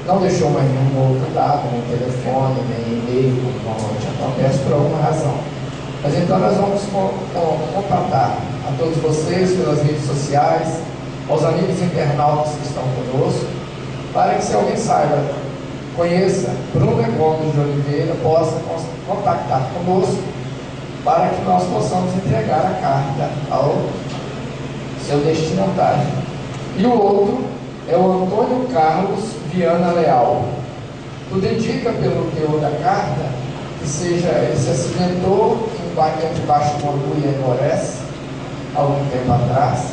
não deixou mais nenhum outro dado, nem telefone, nem e-mail, como normalmente acontece, por alguma razão. Mas então nós vamos contatar a todos vocês pelas redes sociais, aos amigos internautas que estão conosco, para que, se alguém saiba, conheça Bruna Gomes de Oliveira, possa contactar conosco, para que nós possamos entregar a carta ao seu destinatário. E o outro é o Antônio Carlos Viana Leal. Tudo indica, pelo teor da carta, que ele se acidentou entre Baixo Morumbi e Aimorés, algum tempo atrás.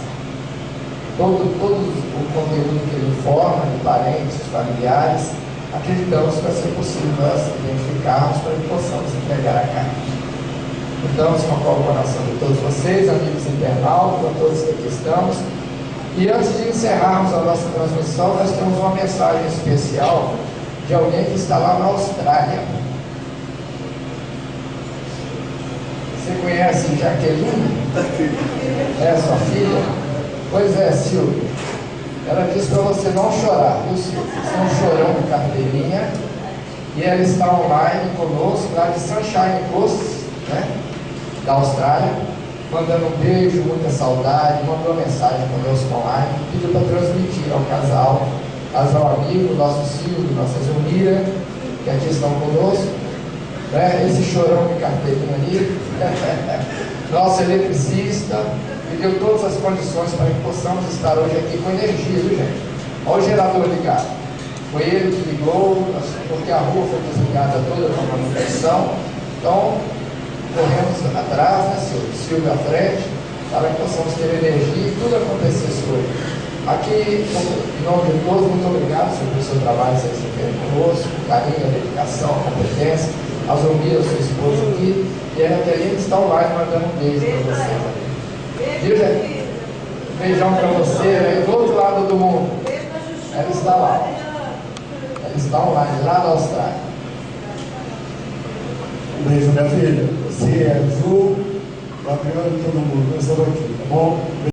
Todo o conteúdo que ele informa, de parentes, familiares, acreditamos que vai ser possível nós identificarmos para que possamos entregar a carta. Então, com a colaboração de todos vocês, amigos internautas, a todos que aqui estamos. E antes de encerrarmos a nossa transmissão, nós temos uma mensagem especial de alguém que está lá na Austrália. Você conhece Jaqueline? É sua filha? Pois é, Silvia. Ela disse para você não chorar, viu, Silvia? Você é um chorão de carteirinha. E ela está online conosco, lá de Sunshine Coast, né, da Austrália, mandando um beijo, muita saudade, mandou uma mensagem conosco online, pediu para transmitir ao casal amigo, nosso Silvio, nossa Zulmira, que aqui estão conosco, né? Esse chorão de carteirinha ali, nosso eletricista, me deu todas as condições para que possamos estar hoje aqui com energia, viu, gente? Olha o gerador ligado. Foi ele que ligou, porque a rua foi desligada toda para manutenção. Então, corremos atrás, né, Silvio à frente, para que possamos ter energia e tudo acontecesse hoje. Aqui, em nome de todos, muito obrigado pelo seu trabalho, vocês estiverem conosco, o carinho, a dedicação, a competência. A Zulmira, sua esposa aqui, e a Jaqueline está online mandando um beijo para você. Viu, Jaqueline? Um beijão para você, aí do outro lado do mundo. Ela está lá. Ela está online, lá na Austrália. Um beijo, minha filha. Você é Ju, Gabriel e todo mundo. Eu estou aqui, tá bom?